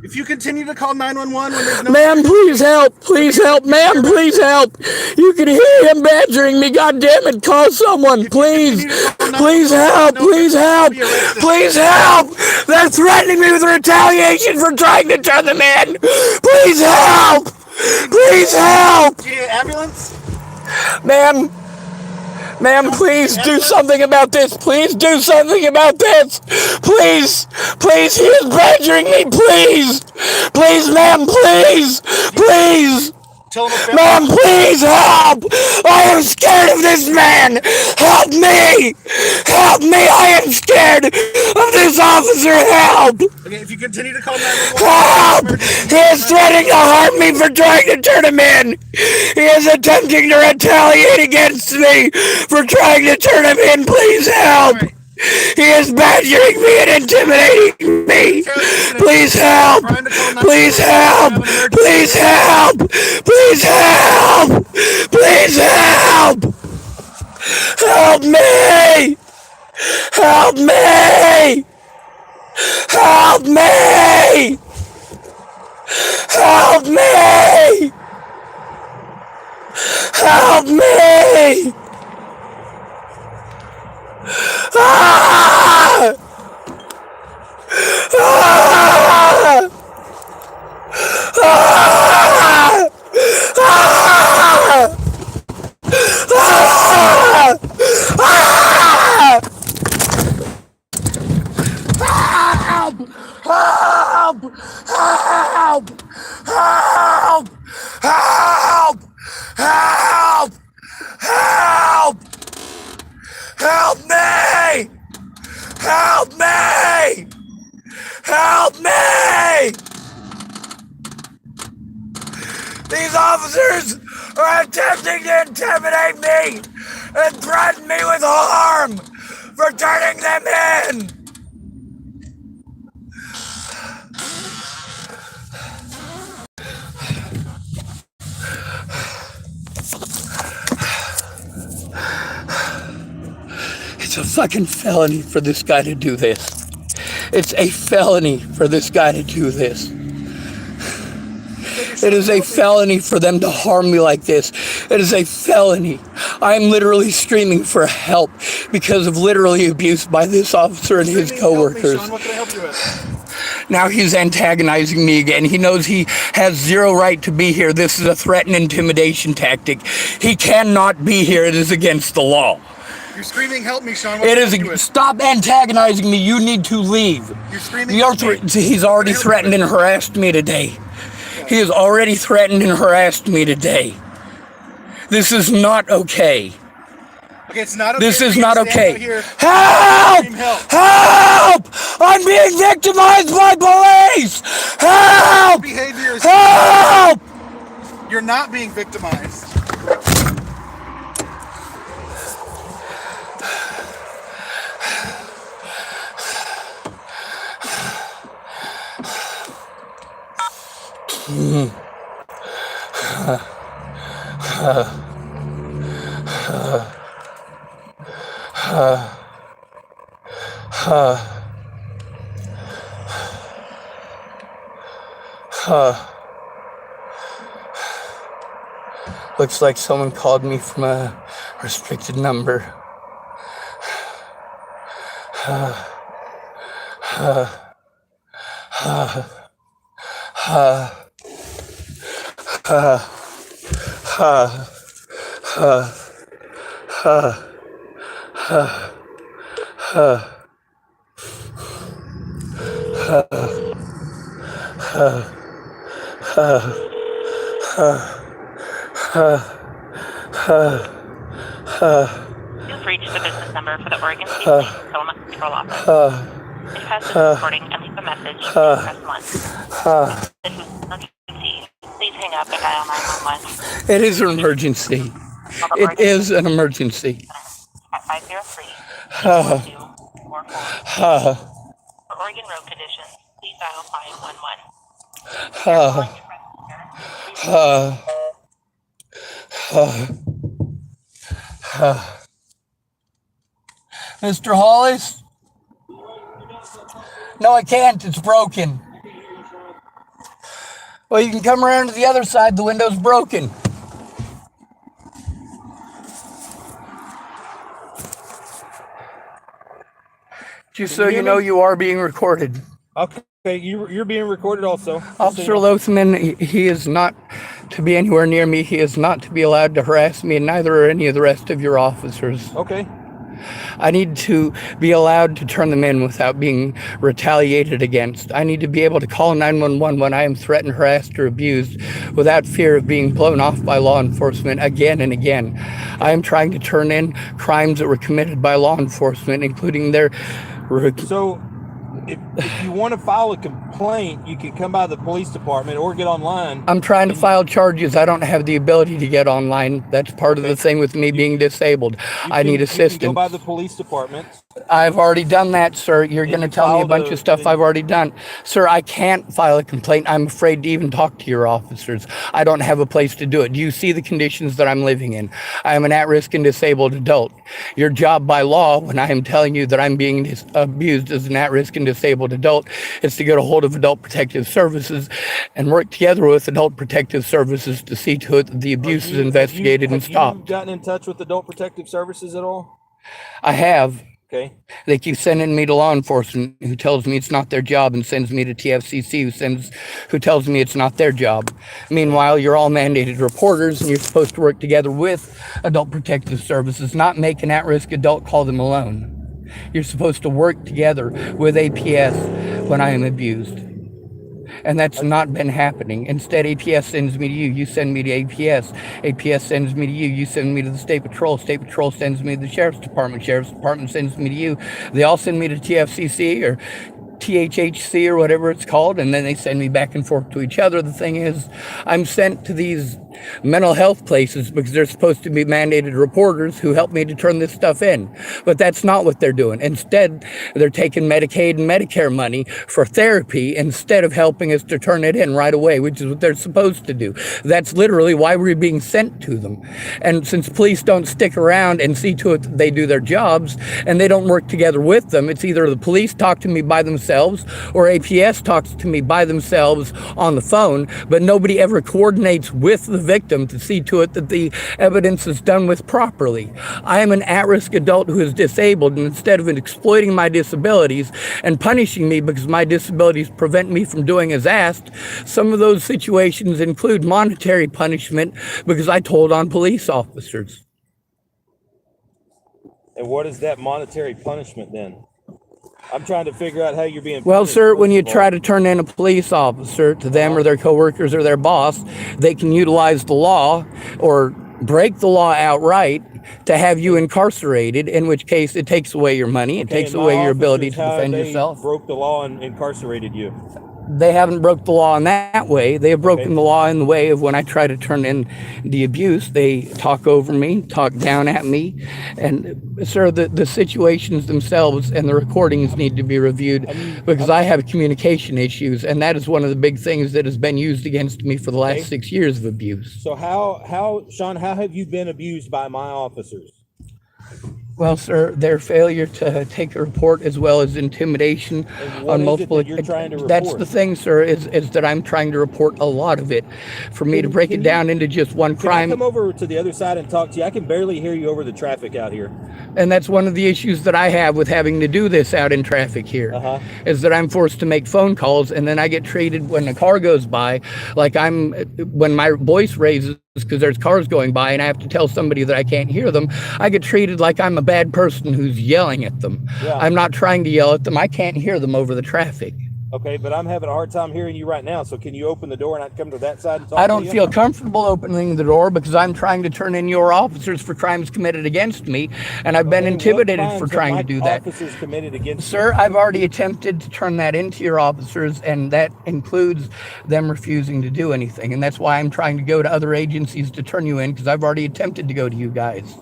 [SPEAKER 4] If you continue to call 911 when there's no...
[SPEAKER 2] Ma'am, please help. Please help. Ma'am, please help. You can hear him badgering me. God damn it. Call someone. Please. Please help. Please help. Please help. They're threatening me with retaliation for trying to turn them in. Please help. Please help.
[SPEAKER 4] Do you need an ambulance?
[SPEAKER 2] Ma'am, please do something about this. Please do something about this. Please, he is badgering me. Please, ma'am, please. Ma'am, please help. I am scared of this man. Help me. I am scared of this officer. Help.
[SPEAKER 4] Okay, if you continue to call 911...
[SPEAKER 2] Help! He is threatening to harm me for trying to turn him in. He is attempting to retaliate against me for trying to turn him in. Please help.
[SPEAKER 4] Right.
[SPEAKER 2] He is badgering me and intimidating me. Please help. Please help. Please help. Please help. Please help. Help me. Help me. Help me! Help me! Help me! Ah! Ah! Ah! Ah! Ah! Ah! Help! Help! Help! Help! Help! Help! Help! Help me! Help me! Help me! These officers are attempting to intimidate me and threaten me with harm for turning them in! It's a fucking felony for this guy to do this. It's a felony for this guy to do this. It is a felony for them to harm me like this. It is a felony. I am literally screaming for help because of literally abuse by this officer and his coworkers.
[SPEAKER 4] Sean, what can I help you with?
[SPEAKER 2] Now he's antagonizing me again. He knows he has zero right to be here. This is a threat and intimidation tactic. He cannot be here. It is against the law.
[SPEAKER 4] You're screaming, help me, Sean.
[SPEAKER 2] It is. Stop antagonizing me. You need to leave.
[SPEAKER 4] You're screaming.
[SPEAKER 2] He's already threatened and harassed me today. He has already threatened and harassed me today. This is not okay.
[SPEAKER 4] Okay, it's not okay.
[SPEAKER 2] This is not okay.
[SPEAKER 4] Help!
[SPEAKER 2] Help! I'm being victimized by police! Help!
[SPEAKER 4] Behavior is...
[SPEAKER 2] Help!
[SPEAKER 4] You're not being victimized.
[SPEAKER 2] Looks like someone called me from a restricted number.
[SPEAKER 1] You've reached the business number for the Oregon State Police Settlement Control Office. If you have this recording and leave a message, please press 1. If this is an emergency, please hang up and dial 911.
[SPEAKER 2] It is an emergency. It is an emergency.
[SPEAKER 1] At 503 242 For Oregon Road conditions, please dial 511.
[SPEAKER 2] Mr. Hollis? No, I can't. It's broken. Well, you can come around to the other side. The window's broken. Just so you know, you are being recorded.
[SPEAKER 6] Okay, you're being recorded also.
[SPEAKER 2] Officer Lothman, he is not to be anywhere near me. He is not to be allowed to harass me, and neither are any of the rest of your officers.
[SPEAKER 6] Okay.
[SPEAKER 2] I need to be allowed to turn them in without being retaliated against. I need to be able to call 911 when I am threatened, harassed, or abused without fear of being blown off by law enforcement again and again. I am trying to turn in crimes that were committed by law enforcement, including their...
[SPEAKER 6] So, if you want to file a complaint, you can come by the police department or get online.
[SPEAKER 2] I'm trying to file charges. I don't have the ability to get online. That's part of the thing with me being disabled. I need assistance.
[SPEAKER 6] You can go by the police department.
[SPEAKER 2] I've already done that, sir. You're going to tell me a bunch of stuff I've already done. Sir, I can't file a complaint. I'm afraid to even talk to your officers. I don't have a place to do it. Do you see the conditions that I'm living in? I am an at-risk and disabled adult. Your job by law, when I am telling you that I'm being abused as an at-risk and disabled adult, is to get a hold of Adult Protective Services and work together with Adult Protective Services to see to it that the abuse is investigated and stopped.
[SPEAKER 6] Have you gotten in touch with Adult Protective Services at all?
[SPEAKER 2] I have.
[SPEAKER 6] Okay.
[SPEAKER 2] They keep sending me to law enforcement, who tells me it's not their job, and sends me to TFCC, who tells me it's not their job. Meanwhile, you're all mandated reporters, and you're supposed to work together with Adult Protective Services, not make an at-risk adult call them alone. You're supposed to work together with APS when I am abused. And that's not been happening. Instead, APS sends me to you. You send me to APS. APS sends me to you. You send me to the State Patrol. State Patrol sends me to the Sheriff's Department. Sheriff's Department sends me to you. They all send me to TFCC or THHC or whatever it's called, and then they send me back and forth to each other. The thing is, I'm sent to these mental health places because they're supposed to be mandated reporters who help me to turn this stuff in. But that's not what they're doing. Instead, they're taking Medicaid and Medicare money for therapy instead of helping us to turn it in right away, which is what they're supposed to do. That's literally why we're being sent to them. And since police don't stick around and see to it that they do their jobs, and they don't work together with them, it's either the police talk to me by themselves or APS talks to me by themselves on the phone, but nobody ever coordinates with the victim to see to it that the evidence is done with properly. I am an at-risk adult who is disabled, and instead of exploiting my disabilities and punishing me because my disabilities prevent me from doing as asked, some of those situations include monetary punishment because I told on police officers.
[SPEAKER 6] And what is that monetary punishment then? I'm trying to figure out how you're being.
[SPEAKER 2] Well, sir, when you try to turn in a police officer to them or their coworkers or their boss, they can utilize the law or break the law outright to have you incarcerated, in which case it takes away your money, it takes away your ability to defend yourself.
[SPEAKER 6] Broke the law and incarcerated you.
[SPEAKER 2] They haven't broke the law in that way. They have broken the law in the way of when I try to turn in the abuse, they talk over me, talk down at me. And, sir, the situations themselves and the recordings need to be reviewed because I have communication issues. And that is one of the big things that has been used against me for the last 6 years of abuse.
[SPEAKER 6] So Sean, how have you been abused by my officers?
[SPEAKER 2] Well, sir, their failure to take a report as well as intimidation on multiple.
[SPEAKER 6] You're trying to report?
[SPEAKER 2] That's the thing, sir, is that I'm trying to report a lot of it. For me to break it down into just one crime.
[SPEAKER 6] Can I come over to the other side and talk to you? I can barely hear you over the traffic out here.
[SPEAKER 2] And that's one of the issues that I have with having to do this out in traffic here, is that I'm forced to make phone calls, and then I get treated when a car goes by like when my voice raises because there's cars going by and I have to tell somebody that I can't hear them, I get treated like I'm a bad person who's yelling at them. Yeah. I'm not trying to yell at them. I can't hear them over the traffic.
[SPEAKER 6] Okay, but I'm having a hard time hearing you right now. So can you open the door and I can come to that side and talk to you?
[SPEAKER 2] I don't feel comfortable opening the door because I'm trying to turn in your officers for crimes committed against me, and I've been intimidated for trying to do that.
[SPEAKER 6] Officers committed against
[SPEAKER 2] Sir, I've already attempted to turn that into your officers, and that includes them refusing to do anything. And that's why I'm trying to go to other agencies to turn you in, because I've already attempted to go to you guys.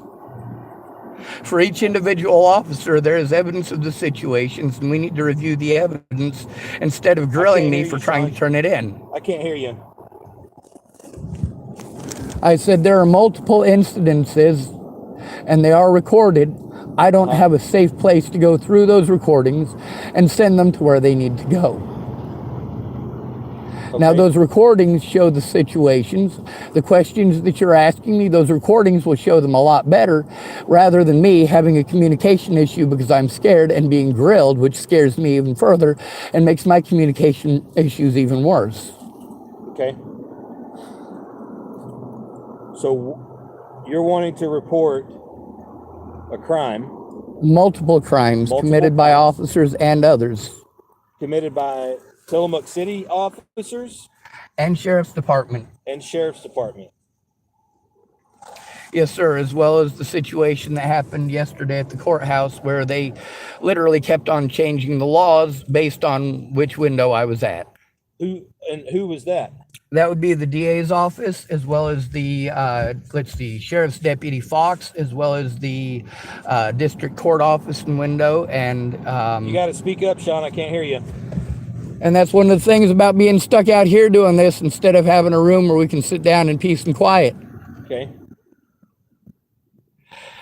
[SPEAKER 2] For each individual officer, there is evidence of the situations, and we need to review the evidence instead of grilling me for trying to turn it in.
[SPEAKER 6] I can't hear you.
[SPEAKER 2] I said there are multiple incidences and they are recorded. I don't have a safe place to go through those recordings and send them to where they need to go. Now,
[SPEAKER 6] Okay.
[SPEAKER 2] those recordings show the situations. The questions that you're asking me, those recordings will show them a lot better rather than me having a communication issue because I'm scared and being grilled, which scares me even further and makes my communication issues even worse.
[SPEAKER 6] Okay. So you're wanting to report a crime
[SPEAKER 2] Multiple crimes
[SPEAKER 6] Multiple
[SPEAKER 2] committed by
[SPEAKER 6] crimes.
[SPEAKER 2] officers and others,
[SPEAKER 6] committed by Tillamook City officers
[SPEAKER 2] and Sheriff's Department.
[SPEAKER 6] and Sheriff's Department.
[SPEAKER 2] Yes, sir, as well as the situation that happened yesterday at the courthouse where they literally kept on changing the laws based on which window I was at.
[SPEAKER 6] Who was that?
[SPEAKER 2] That would be the DA's office, as well as the, Sheriff's Deputy Fox, as well as the district court office and window. And
[SPEAKER 6] You got to speak up, Sean. I can't hear you.
[SPEAKER 2] and that's one of the things about being stuck out here doing this instead of having a room where we can sit down in peace and quiet.
[SPEAKER 6] Okay.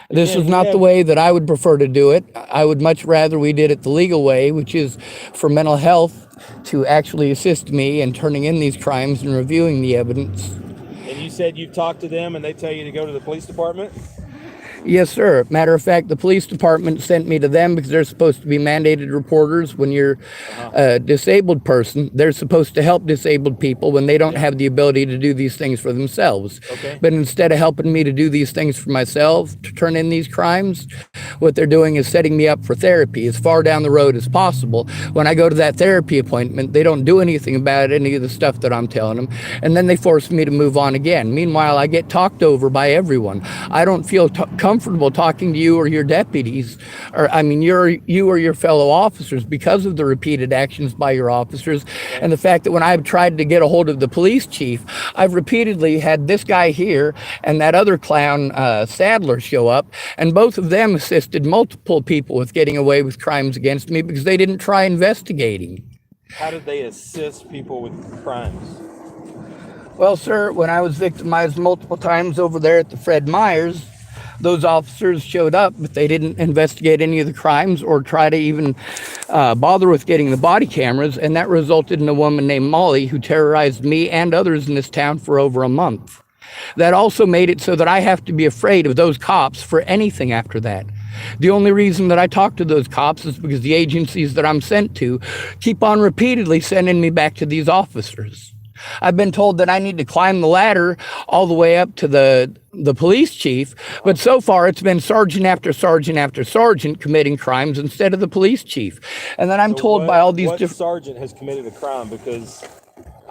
[SPEAKER 2] This
[SPEAKER 6] Again,
[SPEAKER 2] is
[SPEAKER 6] we
[SPEAKER 2] not the
[SPEAKER 6] have-
[SPEAKER 2] way that I would prefer to do it. I would much rather we did it the legal way, which is for mental health to actually assist me in turning in these crimes and reviewing the evidence.
[SPEAKER 6] And you said you've talked to them and they tell you to go to the police department?
[SPEAKER 2] Yes, sir. Matter of fact, the police department sent me to them because they're supposed to be mandated reporters when you're a disabled person. They're supposed to help disabled people when they don't have the ability to do these things for themselves.
[SPEAKER 6] Okay.
[SPEAKER 2] But instead of helping me to do these things for myself, to turn in these crimes, what they're doing is setting me up for therapy as far down the road as possible. When I go to that therapy appointment, they don't do anything about any of the stuff that I'm telling them. And then they force me to move on again. Meanwhile, I get talked over by everyone. I don't feel comfortable talking to you or your deputies, or I mean, you or your fellow officers because of the repeated actions by your officers and the fact that when I've tried to get a hold of the police chief, I've repeatedly had this guy here and that other clown Sadler show up, and both of them assisted multiple people with getting away with crimes against me because they didn't try investigating.
[SPEAKER 6] How did they assist people with crimes?
[SPEAKER 2] Well, sir, when I was victimized multiple times over there at the Fred Meyers, those officers showed up, but they didn't investigate any of the crimes or try to even bother with getting the body cameras, and that resulted in a woman named Molly who terrorized me and others in this town for over a month. That also made it so that I have to be afraid of those cops for anything after that. The only reason that I talk to those cops is because the agencies that I'm sent to keep on repeatedly sending me back to these officers. I've been told that I need to climb the ladder all the way up to the police chief, but so far it's been sergeant after sergeant after sergeant committing crimes instead of the police chief. And then I'm told by all these
[SPEAKER 6] what
[SPEAKER 2] different...
[SPEAKER 6] sergeant has committed a crime? Because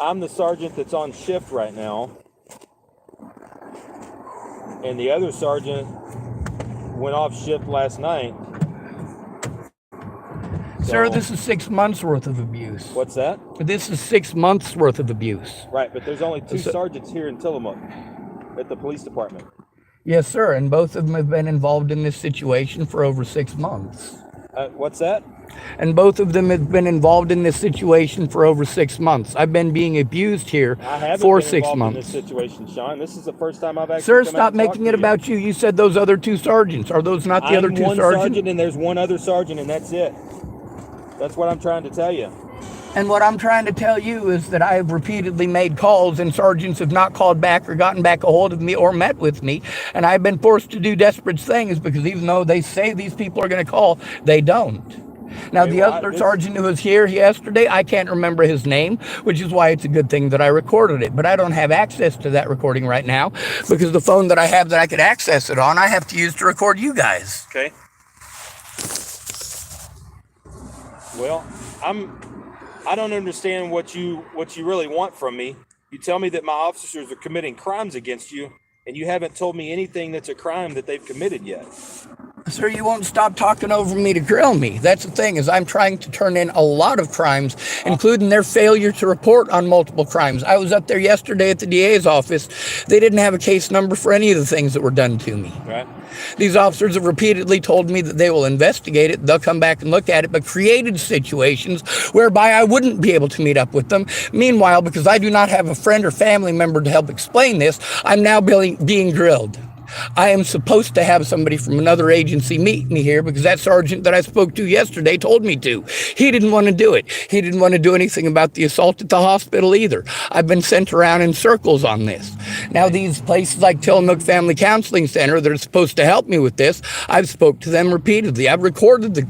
[SPEAKER 6] I'm the sergeant that's on shift right now, and the other sergeant went off shift last night.
[SPEAKER 2] Sir,
[SPEAKER 6] So-
[SPEAKER 2] this is 6 months worth of abuse.
[SPEAKER 6] What's that?
[SPEAKER 2] This is 6 months worth of abuse.
[SPEAKER 6] Right, but there's only two
[SPEAKER 2] So-
[SPEAKER 6] sergeants here in Tillamook at the police department.
[SPEAKER 2] Yes, sir, and both of them have been involved in this situation for over 6 months.
[SPEAKER 6] What's that?
[SPEAKER 2] And both of them have been involved in this situation for over 6 months. I've been being abused here
[SPEAKER 6] I haven't
[SPEAKER 2] for
[SPEAKER 6] been
[SPEAKER 2] 6
[SPEAKER 6] involved
[SPEAKER 2] months.
[SPEAKER 6] in this situation, Sean. This is the first time I've actually
[SPEAKER 2] Sir,
[SPEAKER 6] come out
[SPEAKER 2] stop
[SPEAKER 6] and talked
[SPEAKER 2] making
[SPEAKER 6] to
[SPEAKER 2] it
[SPEAKER 6] you.
[SPEAKER 2] about you. You said those other two sergeants. Are those not the
[SPEAKER 6] I'm
[SPEAKER 2] other two
[SPEAKER 6] one
[SPEAKER 2] sergeants?
[SPEAKER 6] sergeant and there's one other sergeant, and that's it. That's what I'm trying to tell you.
[SPEAKER 2] And what I'm trying to tell you is that I have repeatedly made calls and sergeants have not called back or gotten back a hold of me or met with me. And I've been forced to do desperate things because even though they say these people are going to call, they don't. Now,
[SPEAKER 6] Okay,
[SPEAKER 2] the
[SPEAKER 6] well,
[SPEAKER 2] other
[SPEAKER 6] this-
[SPEAKER 2] sergeant who was here yesterday, I can't remember his name, which is why it's a good thing that I recorded it. But I don't have access to that recording right now because the phone that I have that I could access it on, I have to use to record you guys.
[SPEAKER 6] Okay. Well, I don't understand what you really want from me. You tell me that my officers are committing crimes against you, and you haven't told me anything that's a crime that they've committed yet.
[SPEAKER 2] Sir, you won't stop talking over me to grill me. That's the thing, is I'm trying to turn in a lot of crimes, including their failure to report on multiple crimes. I was up there yesterday at the DA's office. They didn't have a case number for any of the things that were done to me.
[SPEAKER 6] Right.
[SPEAKER 2] These officers have repeatedly told me that they will investigate it, they'll come back and look at it, but created situations whereby I wouldn't be able to meet up with them. Meanwhile, because I do not have a friend or family member to help explain this, I'm now being grilled. I am supposed to have somebody from another agency meet me here because that sergeant that I spoke to yesterday told me to. He didn't want to do it. He didn't want to do anything about the assault at the hospital either. I've been sent around in circles on this. Now, these places like Tillamook Family Counseling Center that are supposed to help me with this, I've spoke to them repeatedly. I've recorded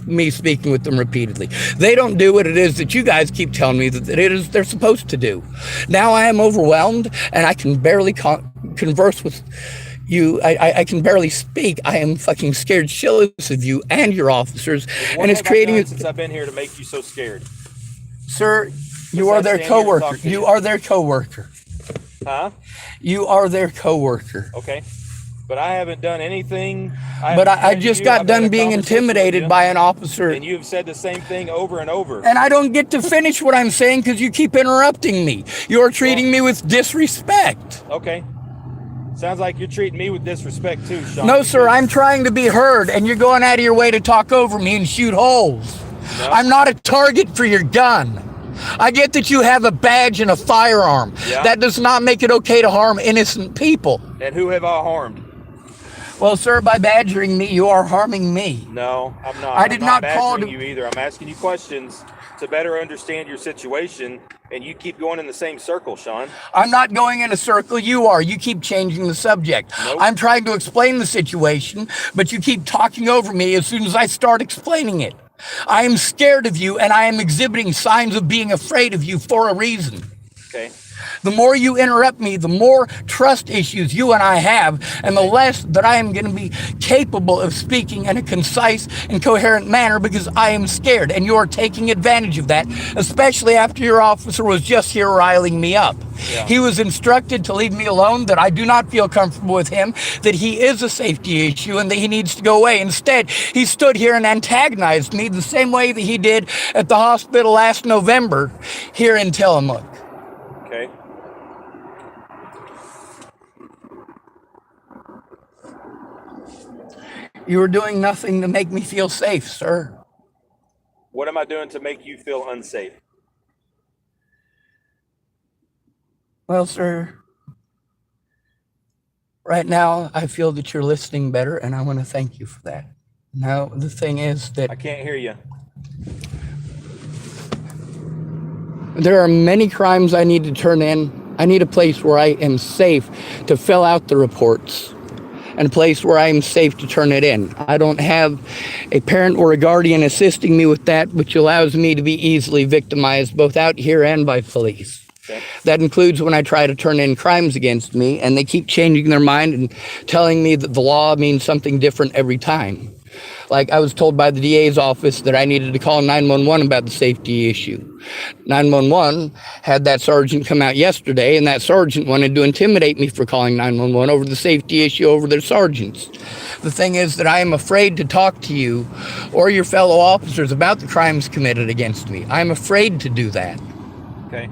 [SPEAKER 2] me speaking with them repeatedly. They don't do what it is that you guys keep telling me that it is they're supposed to do. Now I am overwhelmed and I can barely converse with you. I can barely speak. I am fucking scared shitless of you and your officers.
[SPEAKER 6] What
[SPEAKER 2] and it's
[SPEAKER 6] have I
[SPEAKER 2] creating
[SPEAKER 6] done since I've been here to make you so scared?
[SPEAKER 2] Sir, you are their coworker. You are their coworker.
[SPEAKER 6] Huh?
[SPEAKER 2] You are their coworker.
[SPEAKER 6] Okay. But I haven't done anything.
[SPEAKER 2] But I just got done being intimidated by an officer.
[SPEAKER 6] And you have said the same thing over and over.
[SPEAKER 2] And I don't get to finish what I'm saying because you keep interrupting me. You're treating me with disrespect.
[SPEAKER 6] Okay. Sounds like you're treating me with disrespect too, Sean.
[SPEAKER 2] No, sir, I'm trying to be heard, and you're going out of your way to talk over me and shoot holes.
[SPEAKER 6] No.
[SPEAKER 2] I'm not a target for your gun. I get that you have a badge and a firearm.
[SPEAKER 6] Yeah.
[SPEAKER 2] That does not make it okay to harm innocent people.
[SPEAKER 6] And who have I harmed?
[SPEAKER 2] Well, sir, by badgering me, you are harming me.
[SPEAKER 6] No, I'm not.
[SPEAKER 2] I did not call
[SPEAKER 6] badgering you either. I'm asking you questions to better understand your situation, and you keep going in the same circle, Sean.
[SPEAKER 2] I'm not going in a circle. You are. You keep changing the subject.
[SPEAKER 6] Nope.
[SPEAKER 2] I'm trying to explain the situation, but you keep talking over me as soon as I start explaining it. I am scared of you, and I am exhibiting signs of being afraid of you for a reason.
[SPEAKER 6] Okay.
[SPEAKER 2] The more you interrupt me, the more trust issues you and I have, and the less that I am going to be capable of speaking in a concise and coherent manner because I am scared, and you're taking advantage of that, especially after your officer was just here riling me up.
[SPEAKER 6] Yeah.
[SPEAKER 2] He was instructed to leave me alone, that I do not feel comfortable with him, that he is a safety issue, and that he needs to go away. Instead, he stood here and antagonized me the same way that he did at the hospital last November here in Tillamook.
[SPEAKER 6] Okay.
[SPEAKER 2] You are doing nothing to make me feel safe, sir.
[SPEAKER 6] What am I doing to make you feel unsafe?
[SPEAKER 2] Well, sir, right now I feel that you're listening better, and I want to thank you for that. Now, the thing is that
[SPEAKER 6] I can't hear you.
[SPEAKER 2] there are many crimes I need to turn in. I need a place where I am safe to fill out the reports, and a place where I am safe to turn it in. I don't have a parent or a guardian assisting me with that, which allows me to be easily victimized both out here and by police.
[SPEAKER 6] Okay.
[SPEAKER 2] That includes when I try to turn in crimes against me, and they keep changing their mind and telling me that the law means something different every time. Like, I was told by the DA's office that I needed to call 911 about the safety issue. 911 had that sergeant come out yesterday, and that sergeant wanted to intimidate me for calling 911 over the safety issue over their sergeants. The thing is that I am afraid to talk to you or your fellow officers about the crimes committed against me. I'm afraid to do that.
[SPEAKER 6] Okay.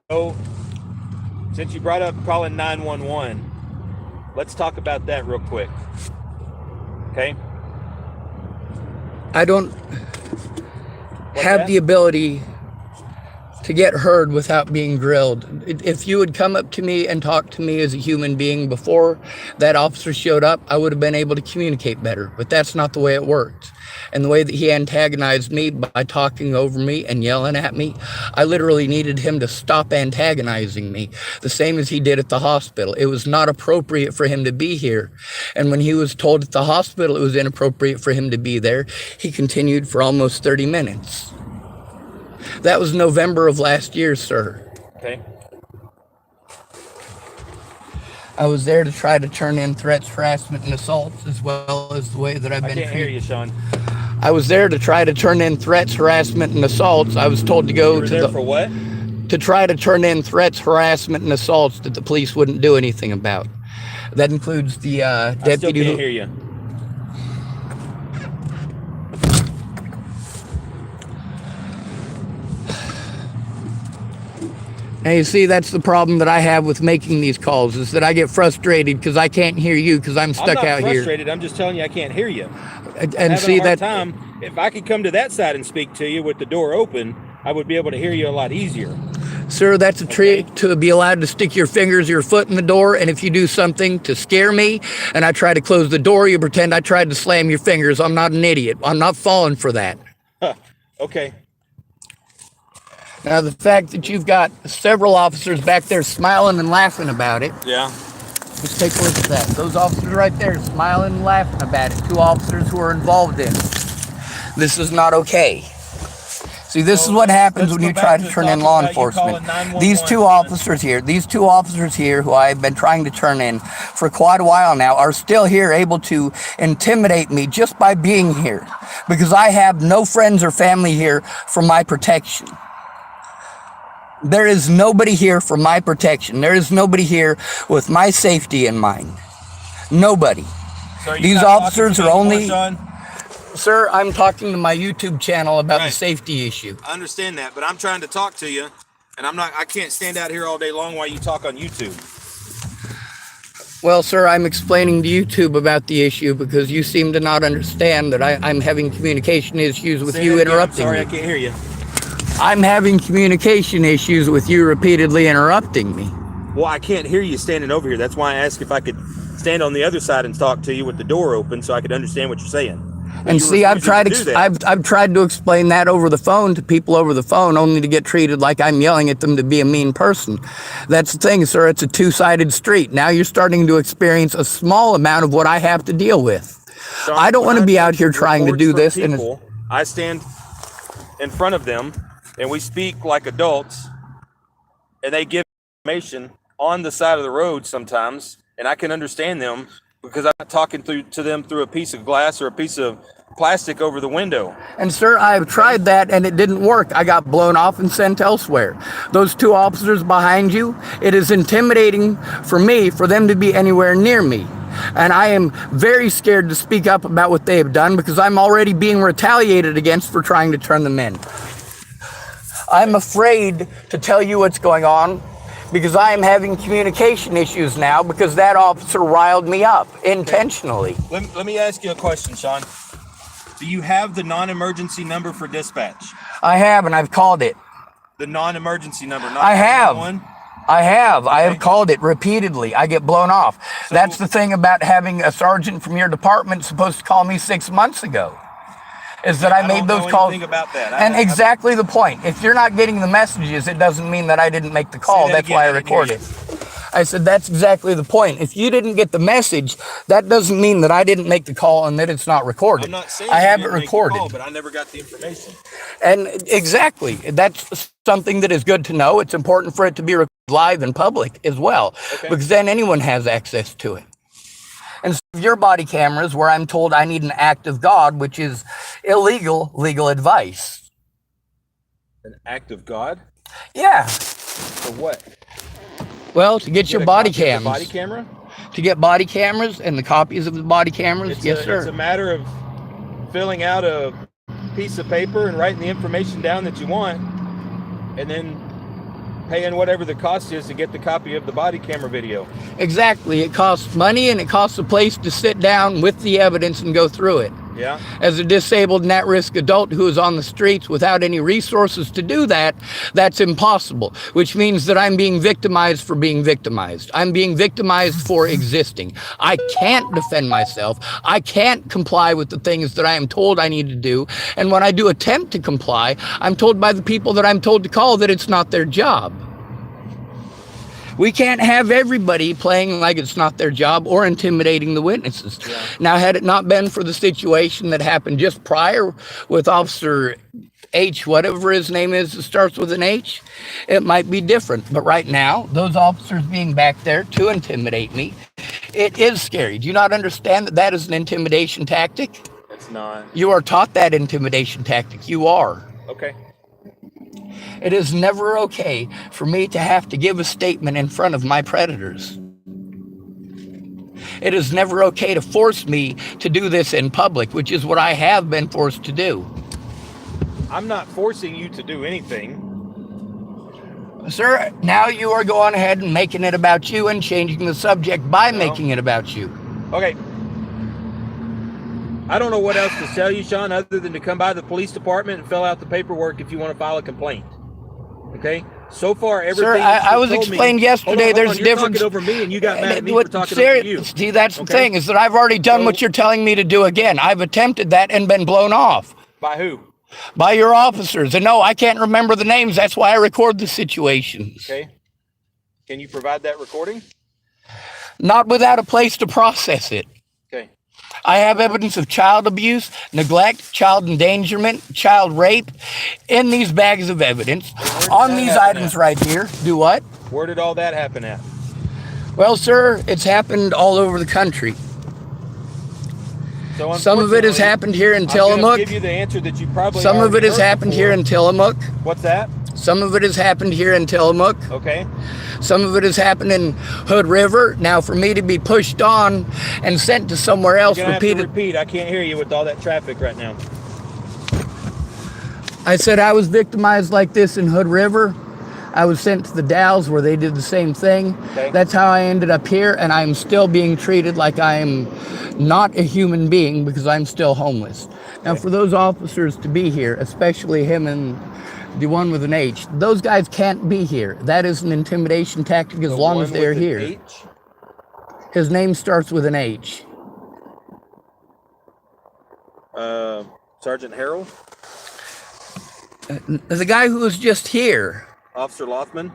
[SPEAKER 6] So, since you brought up calling 911, let's talk about that real quick. Okay?
[SPEAKER 2] I don't have the ability to get heard without being grilled. If you would come up to me and talk to me as a human being before that officer showed up, I would have been able to communicate better. But that's not the way it worked. And the way that he antagonized me by talking over me and yelling at me, I literally needed him to stop antagonizing me, the same as he did at the hospital. It was not appropriate for him to be here. And when he was told at the hospital it was inappropriate for him to be there, he continued for almost 30 minutes. That was November of last year, sir.
[SPEAKER 6] Okay.
[SPEAKER 2] I was there to try to turn in threats, harassment, and assaults, as well as the way that I've been
[SPEAKER 6] I can't hear you, Sean.
[SPEAKER 2] I was there to try to turn in threats, harassment, and assaults. I was told to go
[SPEAKER 6] You were there for what?
[SPEAKER 2] to try to turn in threats, harassment, and assaults that the police wouldn't do anything about. That includes the
[SPEAKER 6] I still
[SPEAKER 2] deputy.
[SPEAKER 6] can't hear you.
[SPEAKER 2] Now you see, that's the problem that I have with making these calls, is that I get frustrated because I can't hear you because I'm stuck
[SPEAKER 6] I'm not
[SPEAKER 2] out here.
[SPEAKER 6] frustrated. I'm just telling you I can't hear you.
[SPEAKER 2] And
[SPEAKER 6] Having
[SPEAKER 2] see
[SPEAKER 6] a hard
[SPEAKER 2] that
[SPEAKER 6] time. If I could come to that side and speak to you with the door open, I would be able to hear you a lot easier.
[SPEAKER 2] Sir, that's a trick to be allowed to stick your fingers, your foot in the door, and if you do something to scare me and I try to close the door, you pretend I tried to slam your fingers. I'm not an idiot. I'm not falling for that.
[SPEAKER 6] Huh. Okay.
[SPEAKER 2] Now, the fact that you've got several officers back there smiling and laughing about it,
[SPEAKER 6] Yeah.
[SPEAKER 2] just take a look at that. Those officers right there smiling and laughing about it. 2 officers who are involved in it. This is not okay. See, this is what happens
[SPEAKER 6] let's
[SPEAKER 2] when
[SPEAKER 6] go
[SPEAKER 2] you
[SPEAKER 6] back
[SPEAKER 2] try
[SPEAKER 6] to
[SPEAKER 2] to turn in
[SPEAKER 6] talking
[SPEAKER 2] law
[SPEAKER 6] about you
[SPEAKER 2] enforcement.
[SPEAKER 6] calling 911.
[SPEAKER 2] These two officers here who I've been trying to turn in for quite a while now are still here able to intimidate me just by being here because I have no friends or family here for my protection. There is nobody here for my protection. There is nobody here with my safety in mind. Nobody.
[SPEAKER 6] So
[SPEAKER 2] These officers are only...
[SPEAKER 6] Sean?
[SPEAKER 2] Sir, I'm talking to my YouTube channel about the
[SPEAKER 6] Right.
[SPEAKER 2] safety issue.
[SPEAKER 6] I understand that, but I'm trying to talk to you, and I can't stand out here all day long while you talk on YouTube.
[SPEAKER 2] Well, sir, I'm explaining to YouTube about the issue because you seem to not understand that I'm having communication issues with
[SPEAKER 6] Say
[SPEAKER 2] you
[SPEAKER 6] that again. I'm
[SPEAKER 2] interrupting
[SPEAKER 6] sorry, I
[SPEAKER 2] me.
[SPEAKER 6] can't hear you.
[SPEAKER 2] I'm having communication issues with you repeatedly interrupting me.
[SPEAKER 6] Well, I can't hear you standing over here. That's why I asked if I could stand on the other side and talk to you with the door open so I could understand what you're saying. But
[SPEAKER 2] And
[SPEAKER 6] you
[SPEAKER 2] see, I've
[SPEAKER 6] refusing
[SPEAKER 2] tried
[SPEAKER 6] to do that.
[SPEAKER 2] I've tried to explain that over the phone to people over the phone, only to get treated like I'm yelling at them to be a mean person. That's the thing, sir. It's a two-sided street. Now you're starting to experience a small amount of what I have to deal with.
[SPEAKER 6] Sean,
[SPEAKER 2] I don't
[SPEAKER 6] when
[SPEAKER 2] want to be out
[SPEAKER 6] make
[SPEAKER 2] here trying to
[SPEAKER 6] reports
[SPEAKER 2] do
[SPEAKER 6] for
[SPEAKER 2] this. And
[SPEAKER 6] people, I stand in front of them and we speak like adults, and they give information on the side of the road sometimes, and I can understand them because I'm not talking to them through a piece of glass or a piece of plastic over the window.
[SPEAKER 2] And sir, I've tried that and it didn't work. I got blown off and sent elsewhere. Those 2 officers behind you, it is intimidating for me for them to be anywhere near me. And I am very scared to speak up about what they have done because I'm already being retaliated against for trying to turn them in. I'm afraid to tell you what's going on because I am having communication issues now because that officer riled me up intentionally.
[SPEAKER 6] Let me ask you a question, Sean. Do you have the non-emergency number for dispatch?
[SPEAKER 2] I have, and I've called it.
[SPEAKER 6] The non-emergency number, not
[SPEAKER 2] I have.
[SPEAKER 6] 911?
[SPEAKER 2] I have called it repeatedly. I get blown off. That's the thing about having a sergeant from your department supposed to call me 6 months ago, is that I made
[SPEAKER 6] don't know
[SPEAKER 2] those calls.
[SPEAKER 6] anything about that.
[SPEAKER 2] And exactly the point. If you're not getting the messages, it doesn't mean that I didn't make the call.
[SPEAKER 6] that
[SPEAKER 2] That's
[SPEAKER 6] again,
[SPEAKER 2] why I
[SPEAKER 6] I didn't hear
[SPEAKER 2] recorded. I said, that's exactly the point. If you didn't get the message, that doesn't mean that I didn't make the call and that it's not recorded.
[SPEAKER 6] I'm not saying
[SPEAKER 2] I
[SPEAKER 6] you
[SPEAKER 2] have it
[SPEAKER 6] didn't make the
[SPEAKER 2] recorded.
[SPEAKER 6] call, but I never got the information.
[SPEAKER 2] And exactly, that's something that is good to know. It's important for it to be recorded live in public as well,
[SPEAKER 6] Okay.
[SPEAKER 2] because then anyone has access to it. And so your body cameras, where I'm told I need an act of God, which is illegal legal advice.
[SPEAKER 6] An act of God?
[SPEAKER 2] Yeah.
[SPEAKER 6] For what?
[SPEAKER 2] Well, to get your
[SPEAKER 6] Get a
[SPEAKER 2] body
[SPEAKER 6] copy of the
[SPEAKER 2] cams.
[SPEAKER 6] Body camera?
[SPEAKER 2] To get body cameras and the copies of the body cameras, yes,
[SPEAKER 6] It's
[SPEAKER 2] sir.
[SPEAKER 6] a matter of filling out a piece of paper and writing the information down that you want, and then paying whatever the cost is to get the copy of the body camera video.
[SPEAKER 2] Exactly. It costs money and it costs a place to sit down with the evidence and go through it.
[SPEAKER 6] Yeah?
[SPEAKER 2] As a disabled and at-risk adult who is on the streets without any resources to do that, that's impossible, which means that I'm being victimized for being victimized. I'm being victimized for existing. I can't defend myself. I can't comply with the things that I am told I need to do. And when I do attempt to comply, I'm told by the people that I'm told to call that it's not their job. We can't have everybody playing like it's not their job or intimidating the witnesses.
[SPEAKER 6] Yeah.
[SPEAKER 2] Now, had it not been for the situation that happened just prior with Officer H, whatever his name is, that starts with an H, it might be different. But right now, those officers being back there to intimidate me, it is scary. Do you not understand that that is an intimidation tactic?
[SPEAKER 6] It's not.
[SPEAKER 2] You are taught that intimidation tactic. You are.
[SPEAKER 6] Okay.
[SPEAKER 2] It is never okay for me to have to give a statement in front of my predators. It is never okay to force me to do this in public, which is what I have been forced to do.
[SPEAKER 6] I'm not forcing you to do anything.
[SPEAKER 2] Sir, now you are going ahead and making it about you and changing the subject by
[SPEAKER 6] No.
[SPEAKER 2] making it about you.
[SPEAKER 6] Okay. I don't know what else to tell you, Sean, other than to come by the police department and fill out the paperwork if you want to file a complaint. Okay? So far, everything.
[SPEAKER 2] Sir, I was explained yesterday.
[SPEAKER 6] Hold
[SPEAKER 2] there's
[SPEAKER 6] on,
[SPEAKER 2] a difference.
[SPEAKER 6] You're talking over me, and you got mad at me for talking over you.
[SPEAKER 2] See, that's the
[SPEAKER 6] Okay?
[SPEAKER 2] thing, is that I've already done
[SPEAKER 6] So-
[SPEAKER 2] what you're telling me to do again. I've attempted that and been blown off
[SPEAKER 6] By who?
[SPEAKER 2] by your officers. And no, I can't remember the names. That's why I record the situations.
[SPEAKER 6] Okay. Can you provide that recording?
[SPEAKER 2] Not without a place to process it.
[SPEAKER 6] Okay.
[SPEAKER 2] I have evidence of child abuse, neglect, child endangerment, child rape in these bags of evidence
[SPEAKER 6] did
[SPEAKER 2] on
[SPEAKER 6] that
[SPEAKER 2] these
[SPEAKER 6] happen
[SPEAKER 2] items
[SPEAKER 6] at?
[SPEAKER 2] right here. Do what?
[SPEAKER 6] Where did all that happen at?
[SPEAKER 2] Well, sir, it's happened all over the country.
[SPEAKER 6] So
[SPEAKER 2] Some of it has
[SPEAKER 6] unfortunately,
[SPEAKER 2] happened here in
[SPEAKER 6] I'm gonna give
[SPEAKER 2] Tillamook.
[SPEAKER 6] you the answer that you probably
[SPEAKER 2] Some of it
[SPEAKER 6] already
[SPEAKER 2] has
[SPEAKER 6] heard
[SPEAKER 2] happened
[SPEAKER 6] before.
[SPEAKER 2] here in Tillamook.
[SPEAKER 6] What's that?
[SPEAKER 2] Some of it has happened here in Tillamook.
[SPEAKER 6] Okay.
[SPEAKER 2] Some of it has happened in Hood River. Now, for me to be pushed on and sent to somewhere else,
[SPEAKER 6] You're gonna have to
[SPEAKER 2] repeated.
[SPEAKER 6] repeat. I can't hear you with all that traffic right now.
[SPEAKER 2] I said I was victimized like this in Hood River. I was sent to the Dalles where they did the same thing.
[SPEAKER 6] Okay.
[SPEAKER 2] That's how I ended up here, and I'm still being treated like I am not a human being because I'm still homeless. Now, for those officers to be here, especially him and the one with an H, those guys can't be here. That is an intimidation tactic as
[SPEAKER 6] The
[SPEAKER 2] long
[SPEAKER 6] one
[SPEAKER 2] as they're
[SPEAKER 6] with an
[SPEAKER 2] here.
[SPEAKER 6] H?
[SPEAKER 2] His name starts with an H.
[SPEAKER 6] Sergeant Harrell?
[SPEAKER 2] The guy who was just here.
[SPEAKER 6] Officer Lothman?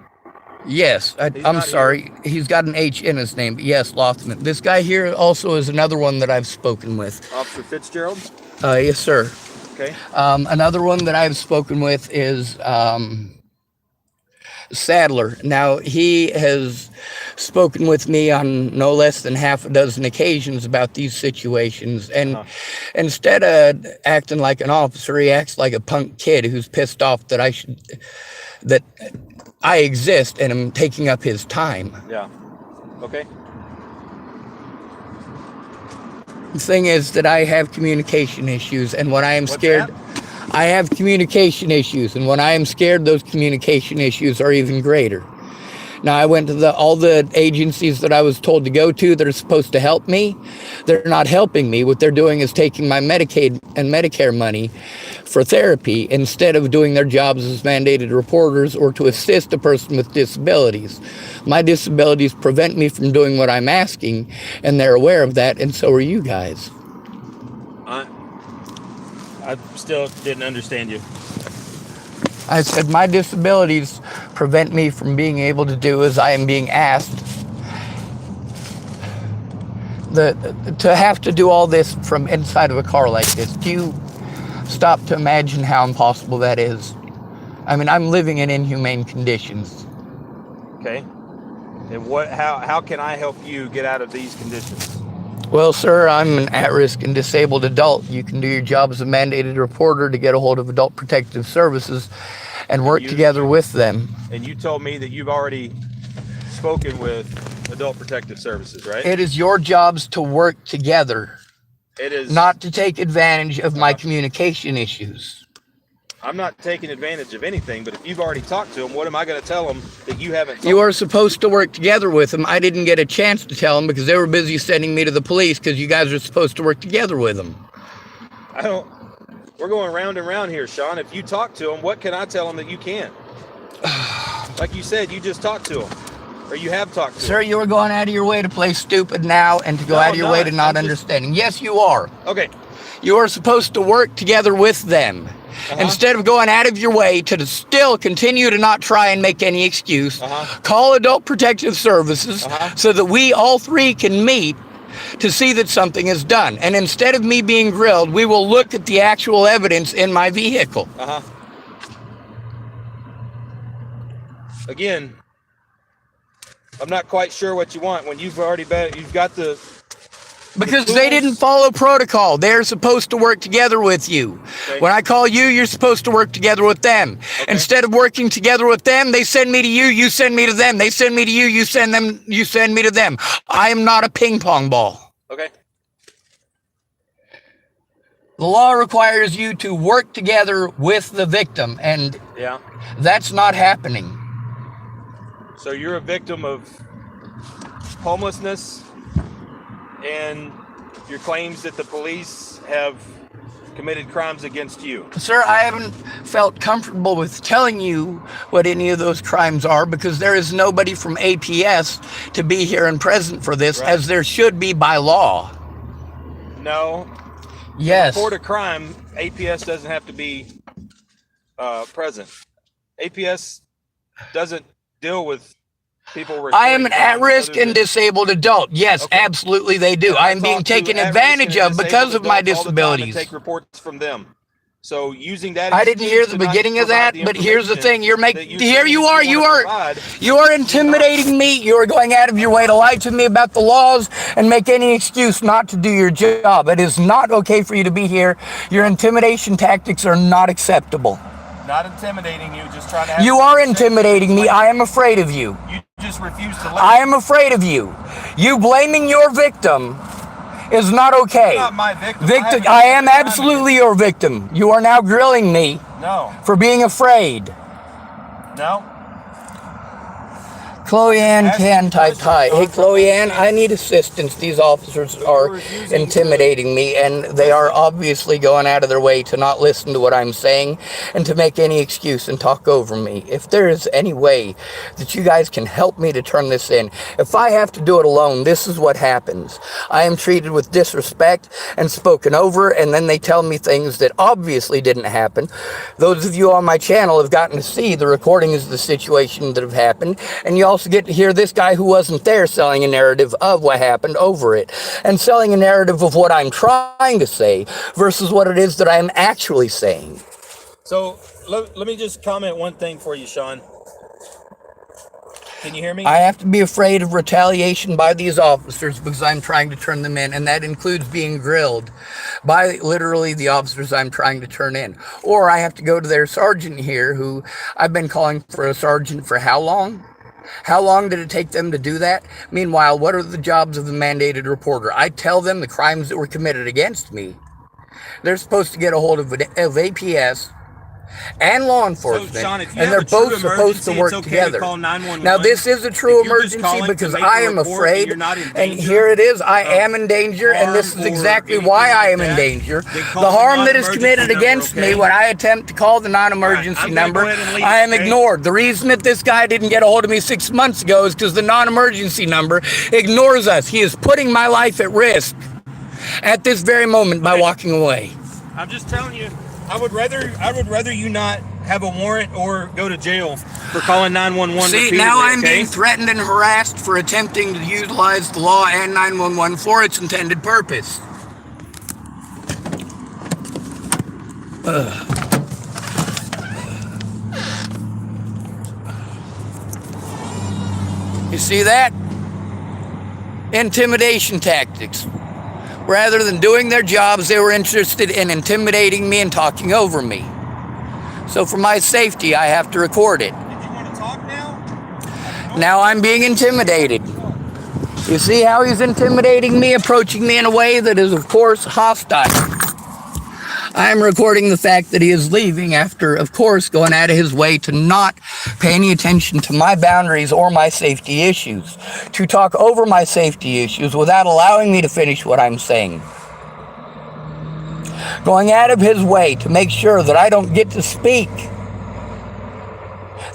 [SPEAKER 2] Yes,
[SPEAKER 6] He's
[SPEAKER 2] I'm
[SPEAKER 6] not
[SPEAKER 2] sorry. He's got an H in his name. But yes, Lothman. This guy here also is another one that I've spoken with.
[SPEAKER 6] Officer Fitzgerald?
[SPEAKER 2] Yes, sir.
[SPEAKER 6] Okay.
[SPEAKER 2] Another one that I've spoken with is Sadler. Now, he has spoken with me on no less than half a dozen occasions about these situations. And instead of acting like an officer, he acts like a punk kid who's pissed off that I exist and am taking up his time.
[SPEAKER 6] Yeah. Okay.
[SPEAKER 2] The thing is that I have communication issues, and when I am
[SPEAKER 6] What's
[SPEAKER 2] scared,
[SPEAKER 6] that?
[SPEAKER 2] I have communication issues, and when I am scared, those communication issues are even greater. Now, I went to all the agencies that I was told to go to that are supposed to help me. They're not helping me. What they're doing is taking my Medicaid and Medicare money for therapy instead of doing their jobs as mandated reporters or to assist a person with disabilities. My disabilities prevent me from doing what I'm asking, and they're aware of that, and so are you guys.
[SPEAKER 6] I still didn't understand you.
[SPEAKER 2] I said my disabilities prevent me from being able to do as I am being asked. To have to do all this from inside of a car like this, do you stop to imagine how impossible that is? I mean, I'm living in inhumane conditions.
[SPEAKER 6] Okay. And how can I help you get out of these conditions?
[SPEAKER 2] Well, sir, I'm an at-risk and disabled adult. You can do your job as a mandated reporter to get a hold of Adult Protective Services and work together with them.
[SPEAKER 6] And you told me that you've already spoken with Adult Protective Services, right?
[SPEAKER 2] It is your jobs to work together,
[SPEAKER 6] It is
[SPEAKER 2] not to take advantage of my communication issues.
[SPEAKER 6] I'm not taking advantage of anything, but if you've already talked to them, what am I going to tell them that you haven't told
[SPEAKER 2] You are supposed to work together with them. I didn't get a chance to tell them because they were busy sending me to the police because you guys are supposed to work together with them.
[SPEAKER 6] We're going round and round here, Sean. If you talk to them, what can I tell them that you can't? Like you said, you just talked to them. Or you have talked to
[SPEAKER 2] Sir, you are going out of your way to play stupid now and to go
[SPEAKER 6] No,
[SPEAKER 2] out of your
[SPEAKER 6] I'm
[SPEAKER 2] way
[SPEAKER 6] not.
[SPEAKER 2] to not
[SPEAKER 6] I'm just-
[SPEAKER 2] understanding. Yes, you are.
[SPEAKER 6] them. Okay.
[SPEAKER 2] You are supposed to work together with them. Instead of going out of your way to still continue to not try and make any excuse, call Adult Protective Services so that we all three can meet to see that something is done. And instead of me being grilled, we will look at the actual evidence in my vehicle.
[SPEAKER 6] Again, I'm not quite sure what you want when you've got the
[SPEAKER 2] Because
[SPEAKER 6] the
[SPEAKER 2] they
[SPEAKER 6] tools-
[SPEAKER 2] didn't follow protocol. They're supposed to work together with you.
[SPEAKER 6] Okay.
[SPEAKER 2] When I call you, you're supposed to work together with them.
[SPEAKER 6] Okay.
[SPEAKER 2] Instead of working together with them, they send me to you, you send me to them. They send me to you, you send me to them. I am not a ping pong ball.
[SPEAKER 6] Okay.
[SPEAKER 2] The law requires you to work together with the victim, and
[SPEAKER 6] Yeah.
[SPEAKER 2] that's not happening.
[SPEAKER 6] So you're a victim of homelessness and your claims that the police have committed crimes against you.
[SPEAKER 2] Sir, I haven't felt comfortable with telling you what any of those crimes are because there is nobody from APS to be here and present for this,
[SPEAKER 6] Right.
[SPEAKER 2] as there should be by law.
[SPEAKER 6] No.
[SPEAKER 2] Yes.
[SPEAKER 6] Report a crime, APS doesn't have to be present. APS doesn't deal with people.
[SPEAKER 2] I am an
[SPEAKER 6] reporting crimes
[SPEAKER 2] at-risk
[SPEAKER 6] other
[SPEAKER 2] and
[SPEAKER 6] than-
[SPEAKER 2] disabled adult. Yes,
[SPEAKER 6] Okay.
[SPEAKER 2] absolutely they do.
[SPEAKER 6] And I
[SPEAKER 2] I'm being
[SPEAKER 6] talk to
[SPEAKER 2] taken
[SPEAKER 6] at-risk
[SPEAKER 2] advantage
[SPEAKER 6] and
[SPEAKER 2] of because
[SPEAKER 6] disabled
[SPEAKER 2] of my
[SPEAKER 6] adults all the time and
[SPEAKER 2] disabilities.
[SPEAKER 6] take reports from them. So using that,
[SPEAKER 2] I didn't hear the
[SPEAKER 6] excuse to not
[SPEAKER 2] beginning of
[SPEAKER 6] provide
[SPEAKER 2] that,
[SPEAKER 6] the
[SPEAKER 2] but here's the thing: you're
[SPEAKER 6] information
[SPEAKER 2] making.
[SPEAKER 6] that
[SPEAKER 2] Here
[SPEAKER 6] say
[SPEAKER 2] you
[SPEAKER 6] that
[SPEAKER 2] are.
[SPEAKER 6] wanna provide.
[SPEAKER 2] You are intimidating me. You are going out of your way to lie to me about the laws and make any excuse not to do your job. It is not okay for you to be here. Your intimidation tactics are not acceptable.
[SPEAKER 6] Not intimidating you, just trying to have
[SPEAKER 2] You are intimidating me. I am afraid of you.
[SPEAKER 6] You just refuse to let
[SPEAKER 2] I am afraid of you. You blaming your victim is not okay.
[SPEAKER 6] You're not my victim.
[SPEAKER 2] Victim,
[SPEAKER 6] haven't
[SPEAKER 2] I
[SPEAKER 6] committed
[SPEAKER 2] am
[SPEAKER 6] a crime
[SPEAKER 2] absolutely your victim. You are now grilling me
[SPEAKER 6] against- No.
[SPEAKER 2] for being afraid.
[SPEAKER 6] No.
[SPEAKER 2] Chloe Ann
[SPEAKER 6] Ask
[SPEAKER 2] can
[SPEAKER 6] me
[SPEAKER 2] type
[SPEAKER 6] questions,
[SPEAKER 2] hi. Hey,
[SPEAKER 6] John.
[SPEAKER 2] Chloe Ann, I need assistance. These officers are
[SPEAKER 6] refusing to-
[SPEAKER 2] intimidating me, and they are obviously going out of their way to not listen to what I'm saying and to make any excuse and talk over me. If there is any way that you guys can help me to turn this in, if I have to do it alone, this is what happens. I am treated with disrespect and spoken over, and then they tell me things that obviously didn't happen. Those of you on my channel have gotten to see the recordings of the situation that have happened, and you also get to hear this guy who wasn't there selling a narrative of what happened over it, and selling a narrative of what I'm trying to say versus what it is that I'm actually saying.
[SPEAKER 6] So let me just comment one thing for you, Sean. Can you hear me?
[SPEAKER 2] I have to be afraid of retaliation by these officers because I'm trying to turn them in, and that includes being grilled by literally the officers I'm trying to turn in. Or I have to go to their sergeant here, who I've been calling for a sergeant for how long? How long did it take them to do that? Meanwhile, what are the jobs of the mandated reporter? I tell them the crimes that were committed against me. They're supposed to get a hold of APS and law enforcement,
[SPEAKER 6] Sean, if you
[SPEAKER 2] and
[SPEAKER 6] have
[SPEAKER 2] they're
[SPEAKER 6] a true
[SPEAKER 2] both supposed to
[SPEAKER 6] emergency,
[SPEAKER 2] work
[SPEAKER 6] it's okay
[SPEAKER 2] together.
[SPEAKER 6] to call 911.
[SPEAKER 2] Now, this is a true
[SPEAKER 6] If you're just
[SPEAKER 2] emergency
[SPEAKER 6] calling to
[SPEAKER 2] because
[SPEAKER 6] make a
[SPEAKER 2] I am
[SPEAKER 6] report and
[SPEAKER 2] afraid,
[SPEAKER 6] you're not in
[SPEAKER 2] and
[SPEAKER 6] danger
[SPEAKER 2] here it is, I am in danger, and this
[SPEAKER 6] harm
[SPEAKER 2] is
[SPEAKER 6] or
[SPEAKER 2] exactly
[SPEAKER 6] anything
[SPEAKER 2] why I
[SPEAKER 6] like
[SPEAKER 2] am in
[SPEAKER 6] that,
[SPEAKER 2] danger.
[SPEAKER 6] then call
[SPEAKER 2] The
[SPEAKER 6] the
[SPEAKER 2] harm that is
[SPEAKER 6] non-emergency
[SPEAKER 2] committed
[SPEAKER 6] number,
[SPEAKER 2] against me
[SPEAKER 6] okay?
[SPEAKER 2] when I attempt to call the non-emergency
[SPEAKER 6] I'm gonna
[SPEAKER 2] number,
[SPEAKER 6] go ahead and leave,
[SPEAKER 2] I am
[SPEAKER 6] okay?
[SPEAKER 2] ignored. The reason that this guy didn't get a hold of me 6 months ago is because the non-emergency number ignores us. He is putting my life at risk at this very moment by walking away.
[SPEAKER 6] I'm just telling you, I would rather you not have a warrant or go to jail for calling 911
[SPEAKER 2] See,
[SPEAKER 6] repeatedly,
[SPEAKER 2] now I'm
[SPEAKER 6] okay?
[SPEAKER 2] being threatened and harassed for attempting to utilize the law and 911 for its intended purpose. You see that? Intimidation tactics. Rather than doing their jobs, they were interested in intimidating me and talking over me. So for my safety, I have to record it.
[SPEAKER 6] Did you want to talk now?
[SPEAKER 2] Now I'm being intimidated. You see how he's intimidating me, approaching me in a way that is, of course, hostile. I'm recording the fact that he is leaving after, of course, going out of his way to not pay any attention to my boundaries or my safety issues, to talk over my safety issues without allowing me to finish what I'm saying. Going out of his way to make sure that I don't get to speak,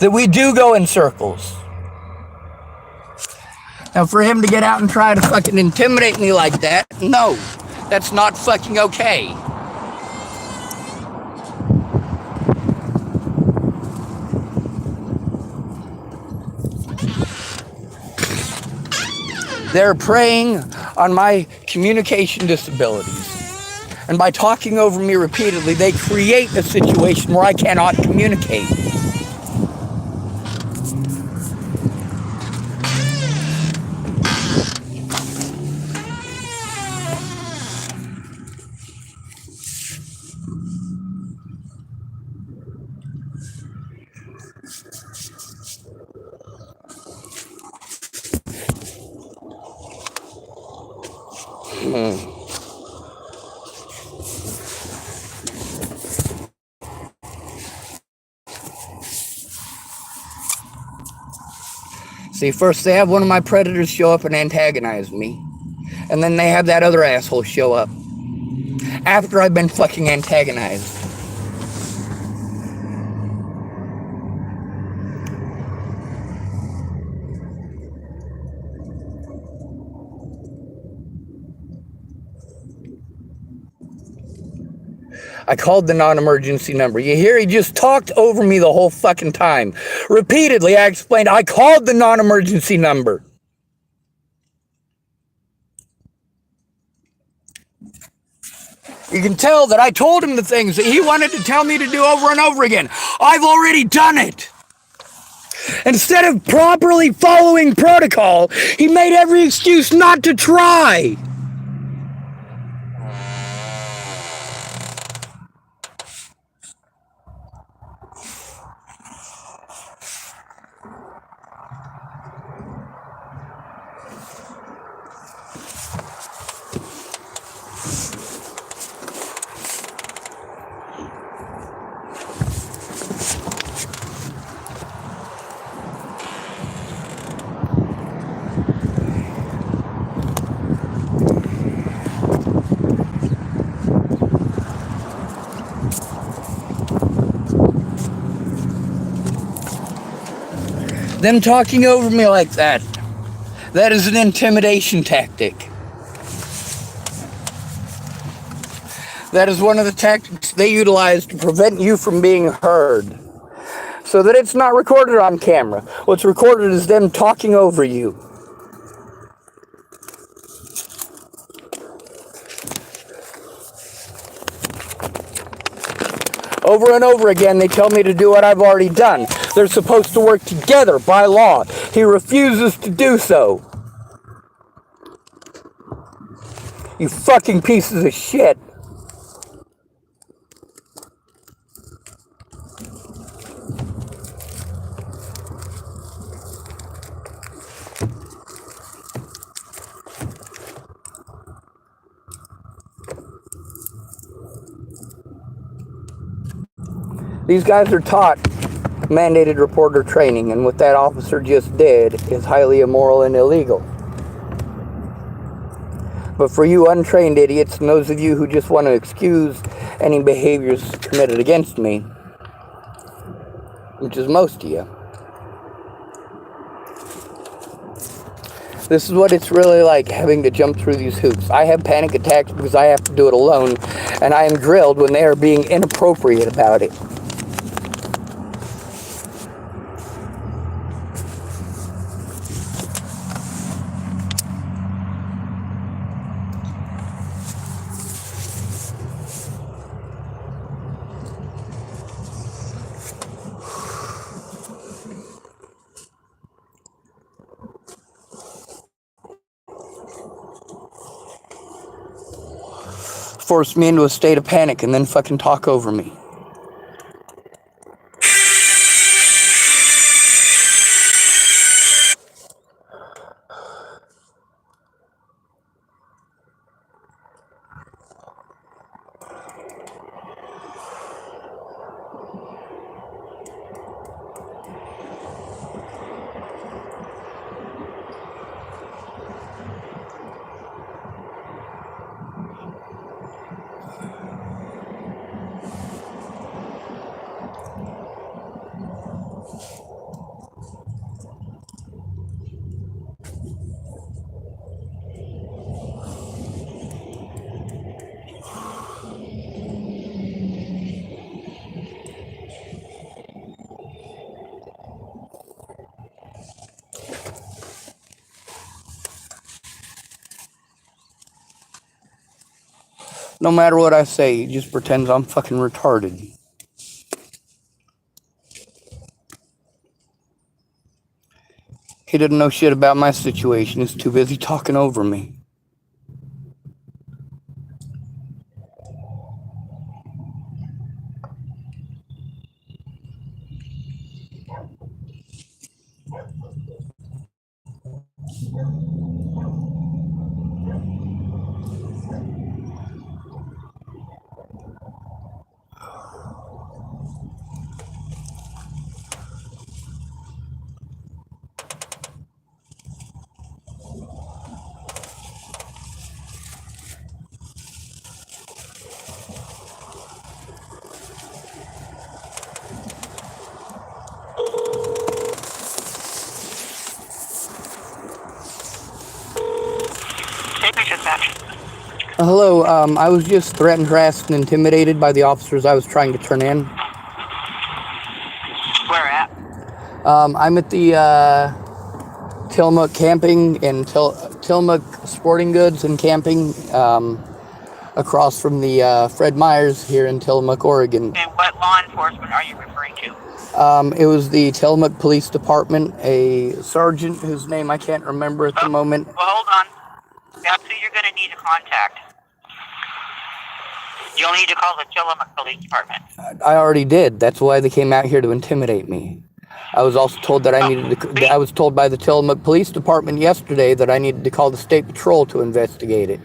[SPEAKER 2] that we do go in circles. Now, for him to get out and try to fucking intimidate me like that, no, that's not fucking okay. They're preying on my communication disabilities. And by talking over me repeatedly, they create a situation where I cannot communicate. See, first they have one of my predators show up and antagonize me. And then they have that other asshole show up. After I've been fucking antagonized. I called the non-emergency number. You hear? He just talked over me the whole fucking time. Repeatedly, I explained, I called the non-emergency number. You can tell that I told him the things that he wanted to tell me to do over and over again. I've already done it. Instead of properly following protocol, he made every excuse not to try. Them talking over me like that is an intimidation tactic. That is one of the tactics they utilize to prevent you from being heard. So that it's not recorded on camera. What's recorded is them talking over you. Over and over again, they tell me to do what I've already done. They're supposed to work together by law. He refuses to do so. You fucking pieces of shit. These guys are taught mandated reporter training, and what that officer just did is highly immoral and illegal. But for you untrained idiots and those of you who just want to excuse any behaviors committed against me, which is most of you, this is what it's really like having to jump through these hoops. I have panic attacks because I have to do it alone, and I am drilled when they are being inappropriate about it. Force me into a state of panic and then fucking talk over me. No matter what I say, he just pretends I'm fucking retarded. He didn't know shit about my situation. He's too busy talking over me. Hello, I was just threatened, harassed, and intimidated by the officers I was trying to turn in.
[SPEAKER 3] Where at?
[SPEAKER 2] I'm at the Tillamook Camping and Tillamook Sporting Goods and Camping, across from the Fred Meyers here in Tillamook, Oregon.
[SPEAKER 3] And what law enforcement are you referring to?
[SPEAKER 2] It was the Tillamook Police Department, a sergeant whose name I can't remember at the moment.
[SPEAKER 3] Well, hold on. That's who you're going to need to contact. You'll need to call the Tillamook Police Department.
[SPEAKER 2] I already did. That's why they came out here to intimidate me. I was also told that I needed to. I was told by the Tillamook Police Department yesterday that I needed to call the State Patrol to investigate it.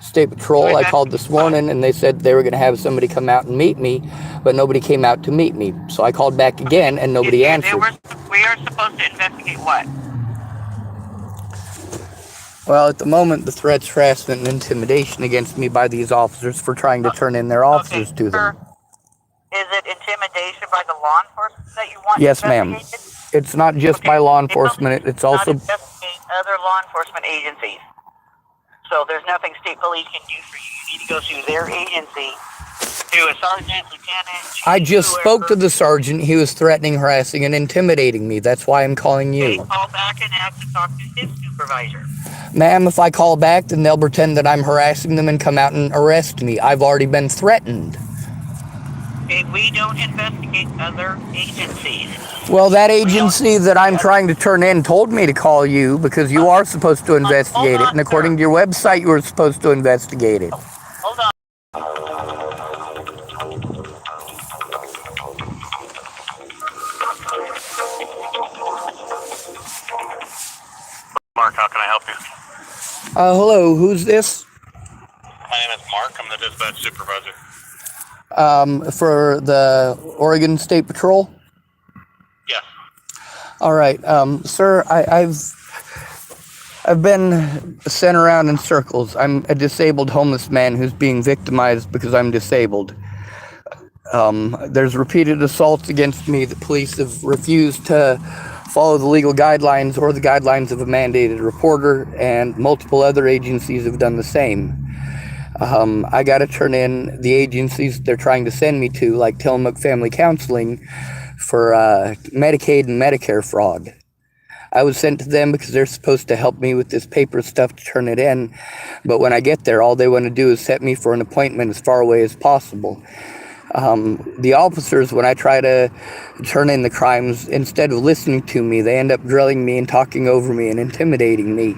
[SPEAKER 2] State Patrol, I called this morning and they said they were going to have somebody come out and meet me, but nobody came out to meet me. So I called back again and nobody answered.
[SPEAKER 3] We are supposed to investigate what?
[SPEAKER 2] Well, at the moment, the threats, harassment, and intimidation against me by these officers for trying to turn in their officers to them.
[SPEAKER 3] Is it intimidation by the law enforcement that you want?
[SPEAKER 2] Yes, ma'am. It's not just by law enforcement. It's also.
[SPEAKER 3] Not investigate other law enforcement agencies. So there's nothing state police can do for you. You need to go through their agency, to a sergeant, lieutenant.
[SPEAKER 2] I just spoke to the sergeant. He was threatening, harassing, and intimidating me. That's why I'm calling
[SPEAKER 3] They
[SPEAKER 2] you.
[SPEAKER 3] call back and ask to talk to his supervisor.
[SPEAKER 2] Ma'am, if I call back, then they'll pretend that I'm harassing them and come out and arrest me. I've already been threatened.
[SPEAKER 3] Okay, we don't investigate other agencies.
[SPEAKER 2] Well, that agency that I'm trying to turn in told me to call you because you are supposed to investigate it. And according to your website, you were supposed to investigate it.
[SPEAKER 3] Hold on.
[SPEAKER 7] Mark, how can I help you?
[SPEAKER 2] Hello, who's this?
[SPEAKER 7] My name is Mark. I'm the dispatch supervisor.
[SPEAKER 2] For the Oregon State Patrol?
[SPEAKER 7] Yes.
[SPEAKER 2] All right, sir, I've been sent around in circles. I'm a disabled homeless man who's being victimized because I'm disabled. There's repeated assaults against me. The police have refused to follow the legal guidelines or the guidelines of a mandated reporter, and multiple other agencies have done the same. I got to turn in the agencies they're trying to send me to, like Tillamook Family Counseling, for Medicaid and Medicare fraud. I was sent to them because they're supposed to help me with this paper stuff to turn it in, but when I get there, all they want to do is set me for an appointment as far away as possible. The officers, when I try to turn in the crimes, instead of listening to me, they end up drilling me and talking over me and intimidating me,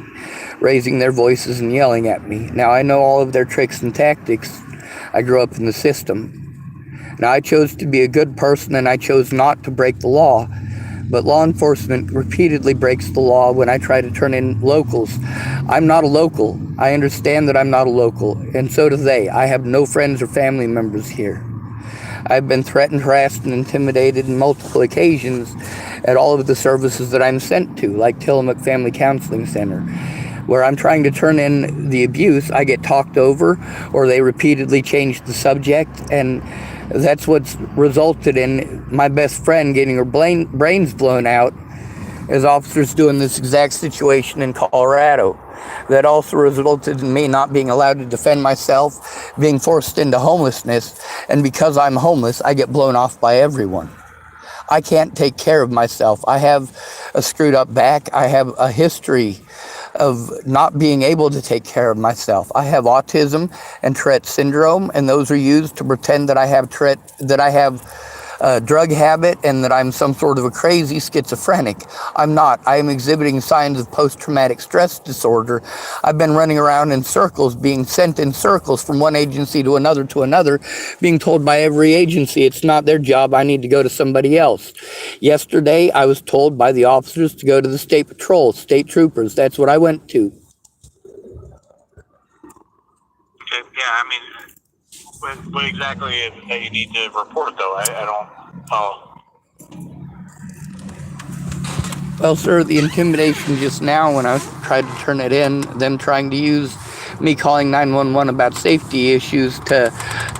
[SPEAKER 2] raising their voices and yelling at me. Now, I know all of their tricks and tactics. I grew up in the system. Now, I chose to be a good person and I chose not to break the law, but law enforcement repeatedly breaks the law when I try to turn in locals. I'm not a local. I understand that I'm not a local, and so do they. I have no friends or family members here. I've been threatened, harassed, and intimidated on multiple occasions at all of the services that I'm sent to, like Tillamook Family Counseling Center. Where I'm trying to turn in the abuse, I get talked over, or they repeatedly change the subject, and that's what's resulted in my best friend getting her brains blown out, as officers doing this exact situation in Colorado. That also resulted in me not being allowed to defend myself, being forced into homelessness, and because I'm homeless, I get blown off by everyone. I can't take care of myself. I have a screwed up back. I have a history of not being able to take care of myself. I have autism and Tourette syndrome, and those are used to pretend that I have a drug habit and that I'm some sort of a crazy schizophrenic. I'm not. I am exhibiting signs of post-traumatic stress disorder. I've been running around in circles, being sent in circles from one agency to another, being told by every agency it's not their job, I need to go to somebody else. Yesterday, I was told by the officers to go to the State Patrol, state troopers. That's what I went to.
[SPEAKER 7] Okay. Yeah. I mean, what exactly is it that you need to report, though? I don't follow.
[SPEAKER 2] Well, sir, the intimidation just now when I tried to turn it in, them trying to use me calling 911 about safety issues to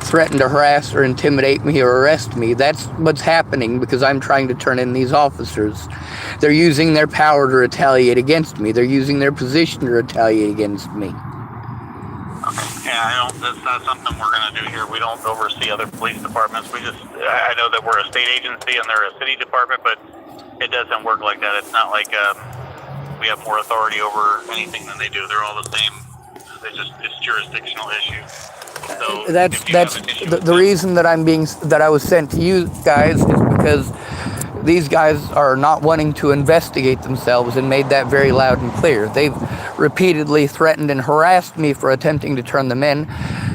[SPEAKER 2] threaten to harass or intimidate me or arrest me. That's what's happening because I'm trying to turn in these officers. They're using their power to retaliate against me. They're using their position to retaliate against me.
[SPEAKER 7] Okay. Yeah, that's not something we're going to do here. We don't oversee other police departments. I know that we're a state agency and they're a city department, but it doesn't work like that. It's not like we have more authority over anything than they do. They're all the same. It's jurisdictional issue. So
[SPEAKER 2] That's the reason that I was sent to you guys is because these guys are not wanting to investigate themselves and made that very loud and clear. They've repeatedly threatened and harassed me for attempting to turn them in.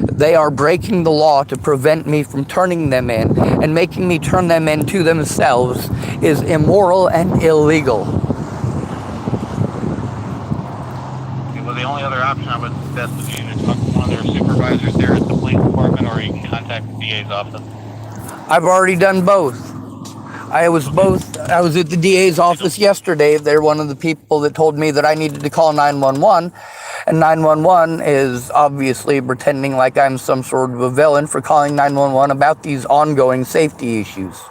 [SPEAKER 2] They are breaking the law to prevent me from turning them in, and making me turn them in to themselves is immoral and illegal.
[SPEAKER 7] Okay, well, the only other option I would suggest is you either talk to one of their supervisors there at the police department, or you can contact the DA's office.
[SPEAKER 2] I've already done both. I was at the DA's office yesterday. They're one of the people that told me that I needed to call 911, and 911 is obviously pretending like I'm some sort of a villain for calling 911 about these ongoing safety issues.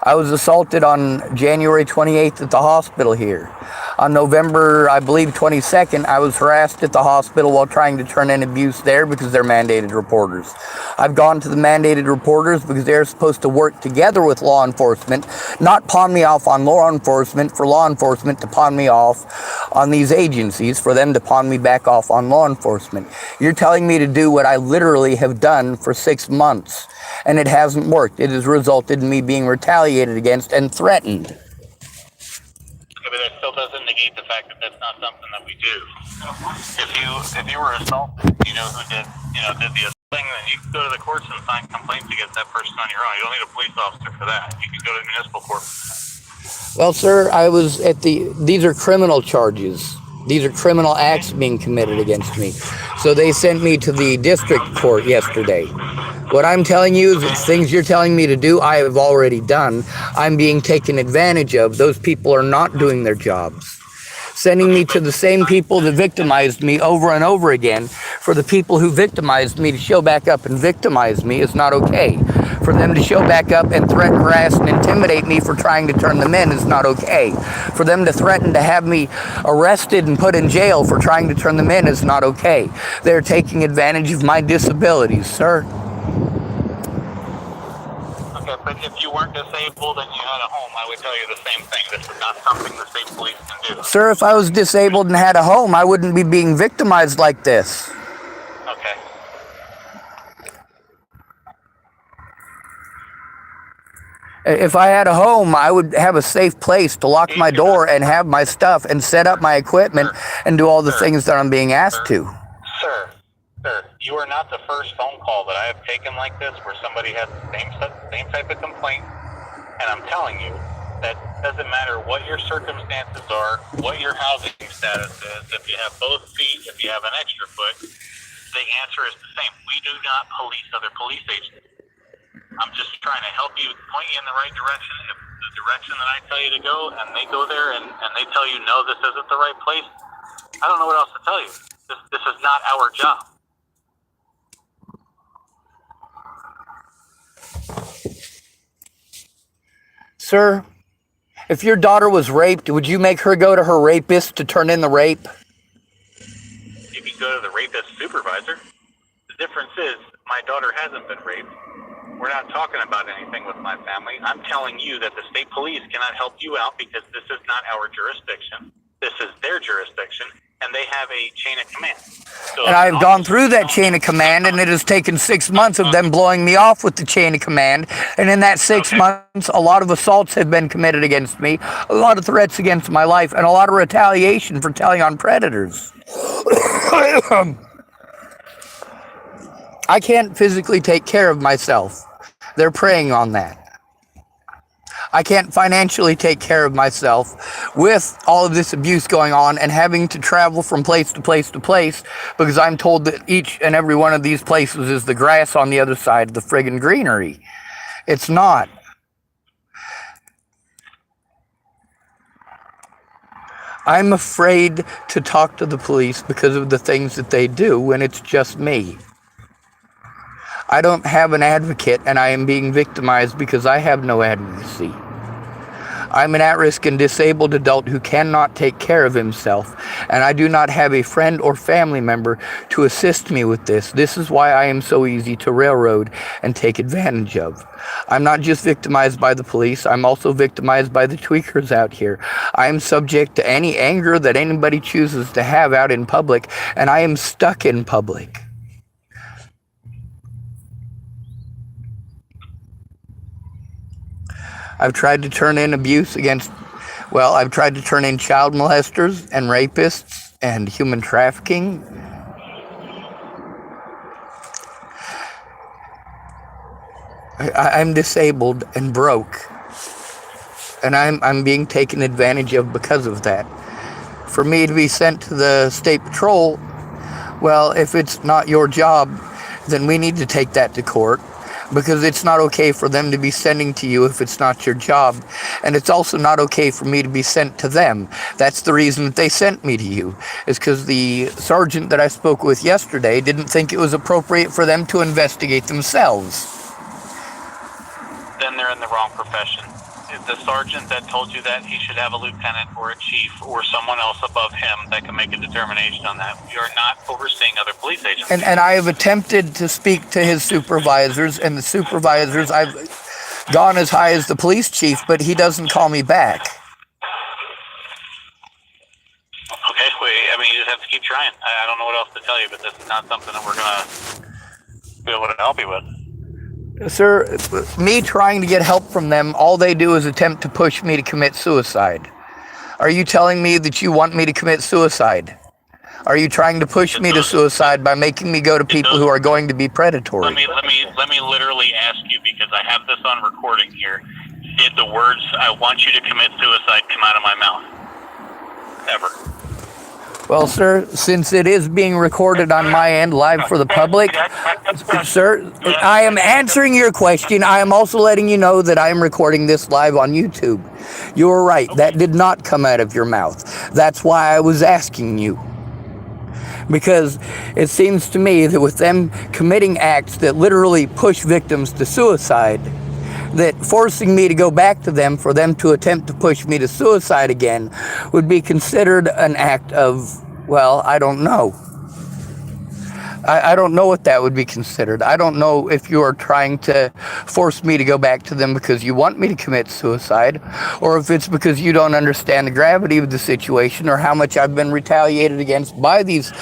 [SPEAKER 2] I was assaulted on January 28th at the hospital here. On November, I believe, 22nd, I was harassed at the hospital while trying to turn in abuse there because they're mandated reporters. I've gone to the mandated reporters because they're supposed to work together with law enforcement, not pawn me off on law enforcement for law enforcement to pawn me off on these agencies for them to pawn me back off on law enforcement. You're telling me to do what I literally have done for 6 months, and it hasn't worked. It has resulted in me being retaliated against and threatened.
[SPEAKER 7] Okay, but that still doesn't negate the fact that that's not something that we do. If you were assaulted, you know who did the thing, then you can go to the courts and sign complaints against that person on your own. You don't need a police officer for that. You can go to the municipal court.
[SPEAKER 2] Well, sir, I was these are criminal charges. These are criminal acts being committed against me. So they sent me to the district court yesterday. What I'm telling you is that things you're telling me to do, I have already done. I'm being taken advantage of. Those people are not doing their jobs. Sending me to the same people that victimized me over and over again, for the people who victimized me to show back up and victimize me is not okay. For them to show back up and threaten, harass, and intimidate me for trying to turn them in is not okay. For them to threaten to have me arrested and put in jail for trying to turn them in is not okay. They're taking advantage of my disabilities, sir.
[SPEAKER 7] Okay, but if you weren't disabled and you had a home, I would tell you the same thing. This is not something the state police can do.
[SPEAKER 2] Sir, if I was disabled and had a home, I wouldn't be being victimized like this.
[SPEAKER 7] Okay.
[SPEAKER 2] If I had a home, I would have a safe place to lock my door and have my stuff and set up my equipment and do all the things that I'm being asked to.
[SPEAKER 7] Sir, you are not the first phone call that I have taken like this where somebody has the same type of complaint. And I'm telling you, that doesn't matter what your circumstances are, what your housing status is, if you have both feet, if you have an extra foot, the answer is the same. We do not police other police agents. I'm just trying to help you, point you in the right direction. If the direction that I tell you to go, and they go there and they tell you, no, this isn't the right place, I don't know what else to tell you. This is not our job.
[SPEAKER 2] Sir, if your daughter was raped, would you make her go to her rapist to turn in the rape?
[SPEAKER 7] You can go to the rapist supervisor. The difference is, my daughter hasn't been raped. We're not talking about anything with my family. I'm telling you that the state police cannot help you out because this is not our jurisdiction. This is their jurisdiction, and they have a chain of command. So
[SPEAKER 2] And I've gone through that chain of command, and it has taken 6 months of them blowing me off with the chain of command. And in that 6 months, a lot of assaults have been committed against me, a lot of threats against my life, and a lot of retaliation for telling on predators. I can't physically take care of myself. They're preying on that. I can't financially take care of myself with all of this abuse going on and having to travel from place to place to place because I'm told that each and every one of these places is the grass on the other side of the friggin' greenery. It's not. I'm afraid to talk to the police because of the things that they do when it's just me. I don't have an advocate, and I am being victimized because I have no advocacy. I'm an at-risk and disabled adult who cannot take care of himself, and I do not have a friend or family member to assist me with this. This is why I am so easy to railroad and take advantage of. I'm not just victimized by the police, I'm also victimized by the tweakers out here. I am subject to any anger that anybody chooses to have out in public, and I am stuck in public. I've tried to turn in I've tried to turn in child molesters and rapists and human trafficking. I'm disabled and broke, and I'm being taken advantage of because of that. For me to be sent to the state patrol, well, if it's not your job, then we need to take that to court, because it's not okay for them to be sending to you if it's not your job. And it's also not okay for me to be sent to them. That's the reason that they sent me to you, is because the sergeant that I spoke with yesterday didn't think it was appropriate for them to investigate themselves.
[SPEAKER 7] Then they're in the wrong profession. If the sergeant that told you that, he should have a lieutenant or a chief or someone else above him that can make a determination on that. You're not overseeing other police agents.
[SPEAKER 2] And I have attempted to speak to his supervisors, and the supervisors, I've gone as high as the police chief, but he doesn't call me back.
[SPEAKER 7] Okay, I mean, you just have to keep trying. I don't know what else to tell you, but this is not something that we're going to be able to help you with.
[SPEAKER 2] Sir, me trying to get help from them, all they do is attempt to push me to commit suicide. Are you telling me that you want me to commit suicide? Are you trying to push me to suicide by making me go to people who are going to be predatory?
[SPEAKER 7] Let me literally ask you, because I have this on recording here. Did the words "I want you to commit suicide" come out of my mouth? Ever?
[SPEAKER 2] Well, sir, since it is being recorded on my end live for the public, sir, I am answering your question. I am also letting you know that I am recording this live on YouTube. You were right. That did not come out of your mouth. That's why I was asking you. Because it seems to me that with them committing acts that literally push victims to suicide, that forcing me to go back to them for them to attempt to push me to suicide again would be considered an act of, well, I don't know. I don't know what that would be considered. I don't know if you are trying to force me to go back to them because you want me to commit suicide, or if it's because you don't understand the gravity of the situation or how much I've been retaliated against by these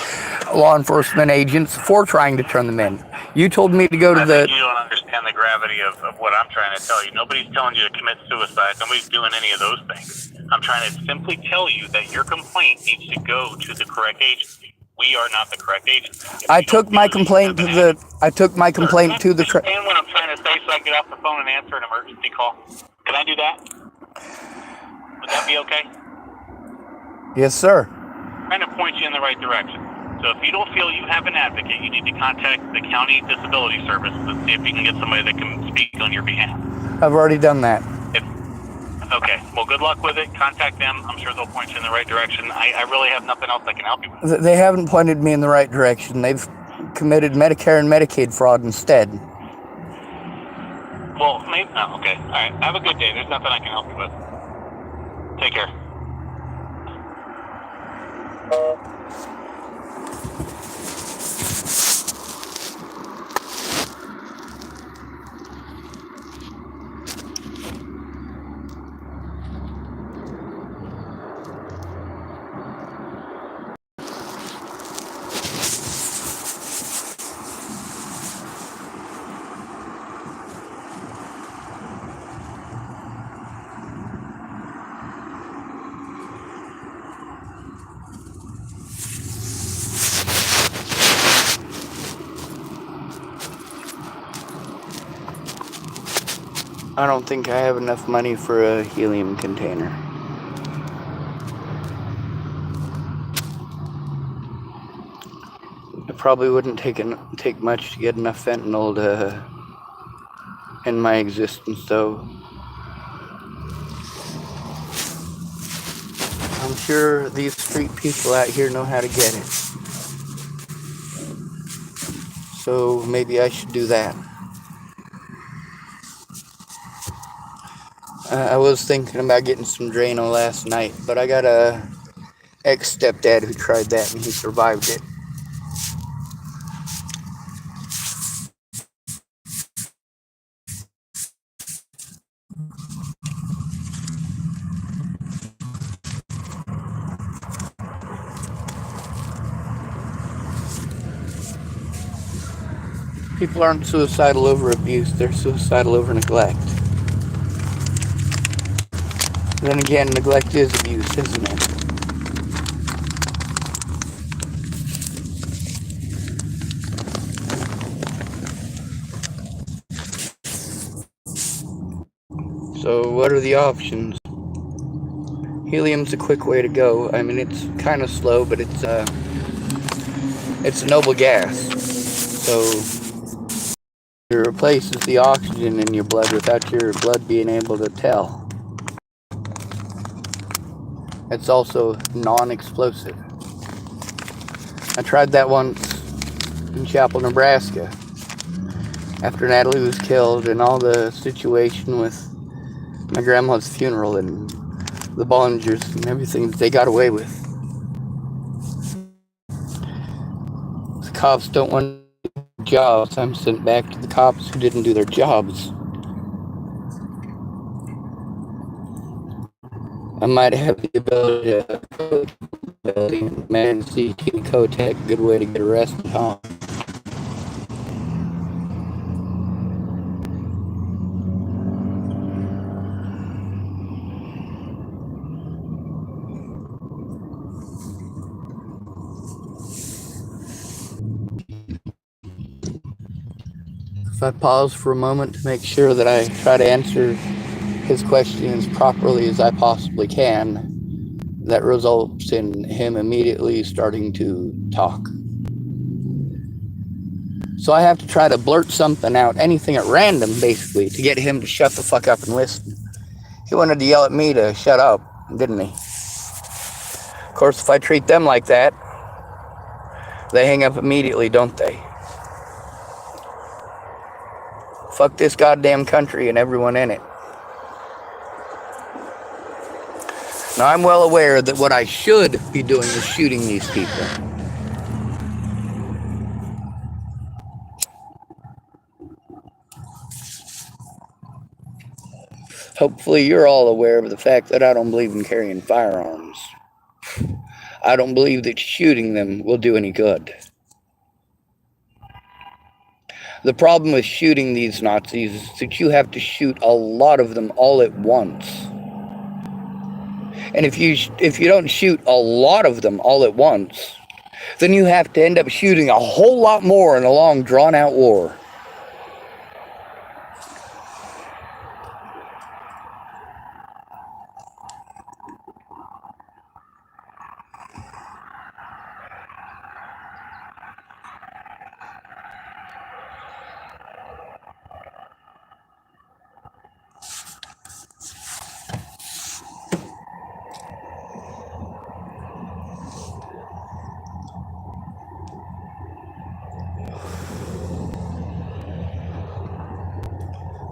[SPEAKER 2] law enforcement agents for trying to turn them in. You told me to go to
[SPEAKER 7] I think you don't understand the gravity of what I'm trying to tell you. Nobody's telling you to commit suicide. Nobody's doing any of those things. I'm trying to simply tell you that your complaint needs to go to the correct agency. We are not the correct agency.
[SPEAKER 2] I took my complaint to the
[SPEAKER 7] Understand what I'm trying to say so I can get off the phone and answer an emergency call? Can I do that? Would that be okay?
[SPEAKER 2] Yes, sir.
[SPEAKER 7] I'm trying to point you in the right direction. So if you don't feel you have an advocate, you need to contact the county disability service and see if you can get somebody that can speak on your behalf.
[SPEAKER 2] I've already done that.
[SPEAKER 7] Okay, well, good luck with it. Contact them. I'm sure they'll point you in the right direction. I really have nothing else I can help you with.
[SPEAKER 2] They haven't pointed me in the right direction. They've committed Medicare and Medicaid fraud instead.
[SPEAKER 7] Well, maybe. Oh, okay. All right. Have a good day. There's nothing I can help you with. Take care.
[SPEAKER 2] I don't think I have enough money for a helium container. It probably wouldn't take much to get enough fentanyl to end my existence, though. I'm sure these street people out here know how to get it. So maybe I should do that. I was thinking about getting some Drano last night, but I got a ex-stepdad who tried that and he survived it. People aren't suicidal over abuse, they're suicidal over neglect. Then again, neglect is abuse, isn't it? So what are the options? Helium's a quick way to go. I mean, it's kind of slow, but it's a noble gas. So it replaces the oxygen in your blood without your blood being able to tell. It's also non-explosive. I tried that once in Chapel, Nebraska. After Natalie was killed and all the situation with my grandma's funeral and the Bollingers and everything that they got away with. The cops don't want jobs. I'm sent back to the cops who didn't do their jobs. I might have the ability to code, man, CT Cotec, good way to get arrested, huh? If I pause for a moment to make sure that I try to answer his question as properly as I possibly can, that results in him immediately starting to talk. So I have to try to blurt something out, anything at random, basically, to get him to shut the fuck up and listen. He wanted to yell at me to shut up, didn't he? Of course, if I treat them like that, they hang up immediately, don't they? Fuck this goddamn country and everyone in it. Now, I'm well aware that what I should be doing is shooting these people. Hopefully you're all aware of the fact that I don't believe in carrying firearms. I don't believe that shooting them will do any good. The problem with shooting these Nazis is that you have to shoot a lot of them all at once. And if you don't shoot a lot of them all at once, then you have to end up shooting a whole lot more in a long, drawn-out war.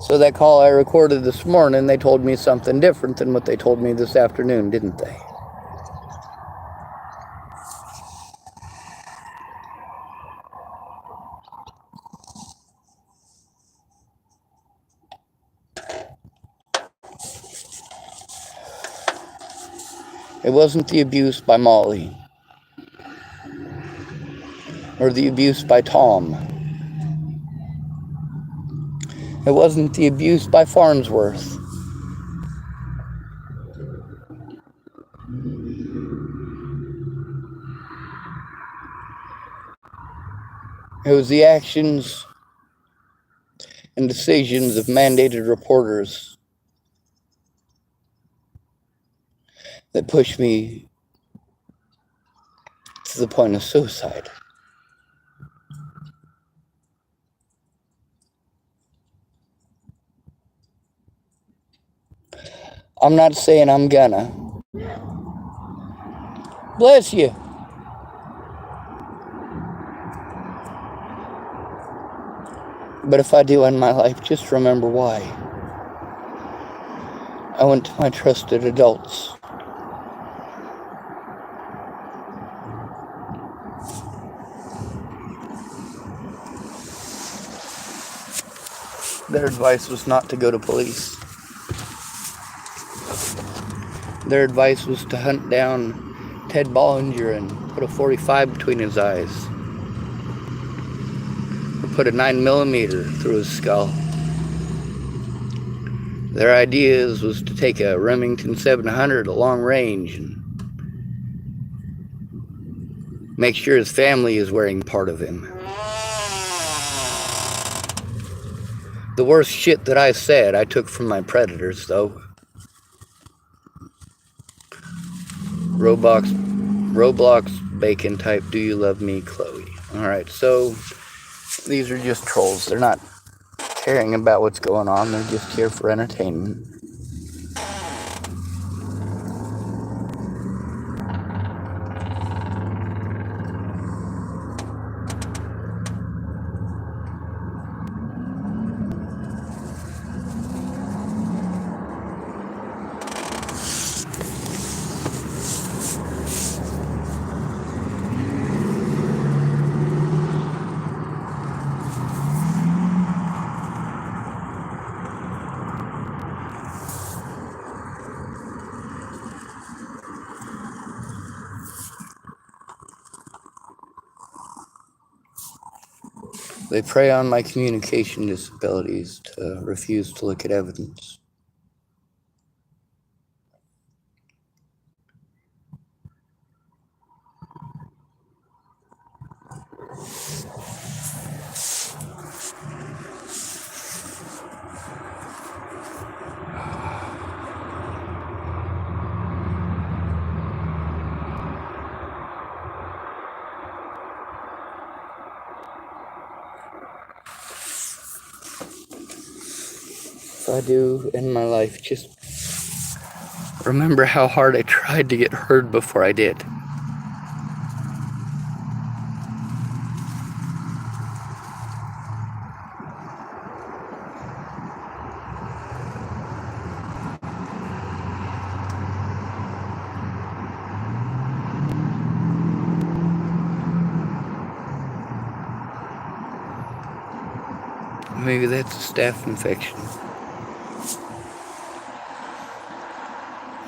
[SPEAKER 2] So that call I recorded this morning, they told me something different than what they told me this afternoon, didn't they? It wasn't the abuse by Molly, or the abuse by Tom. It wasn't the abuse by Farnsworth. It was the actions and decisions of mandated reporters that pushed me to the point of suicide. I'm not saying I'm gonna. Bless you. But if I do end my life, just remember why. I went to my trusted adults. Their advice was not to go to police. Their advice was to hunt down Ted Bollinger and put a 45 between his eyes. Or put a 9mm through his skull. Their ideas was to take a Remington 700 at long range and make sure his family is wearing part of him. The worst shit that I said, I took from my predators, though. Roblox bacon type, do you love me, Chloe? Alright, so these are just trolls. They're not caring about what's going on. They're just here for entertainment. They prey on my communication disabilities to refuse to look at evidence. If I do in my life, just remember how hard I tried to get heard before I did. Maybe that's a staph infection.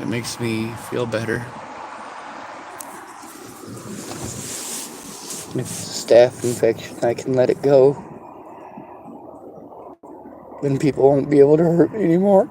[SPEAKER 2] It makes me feel better. If it's a staph infection, I can let it go. Then people won't be able to hurt me anymore.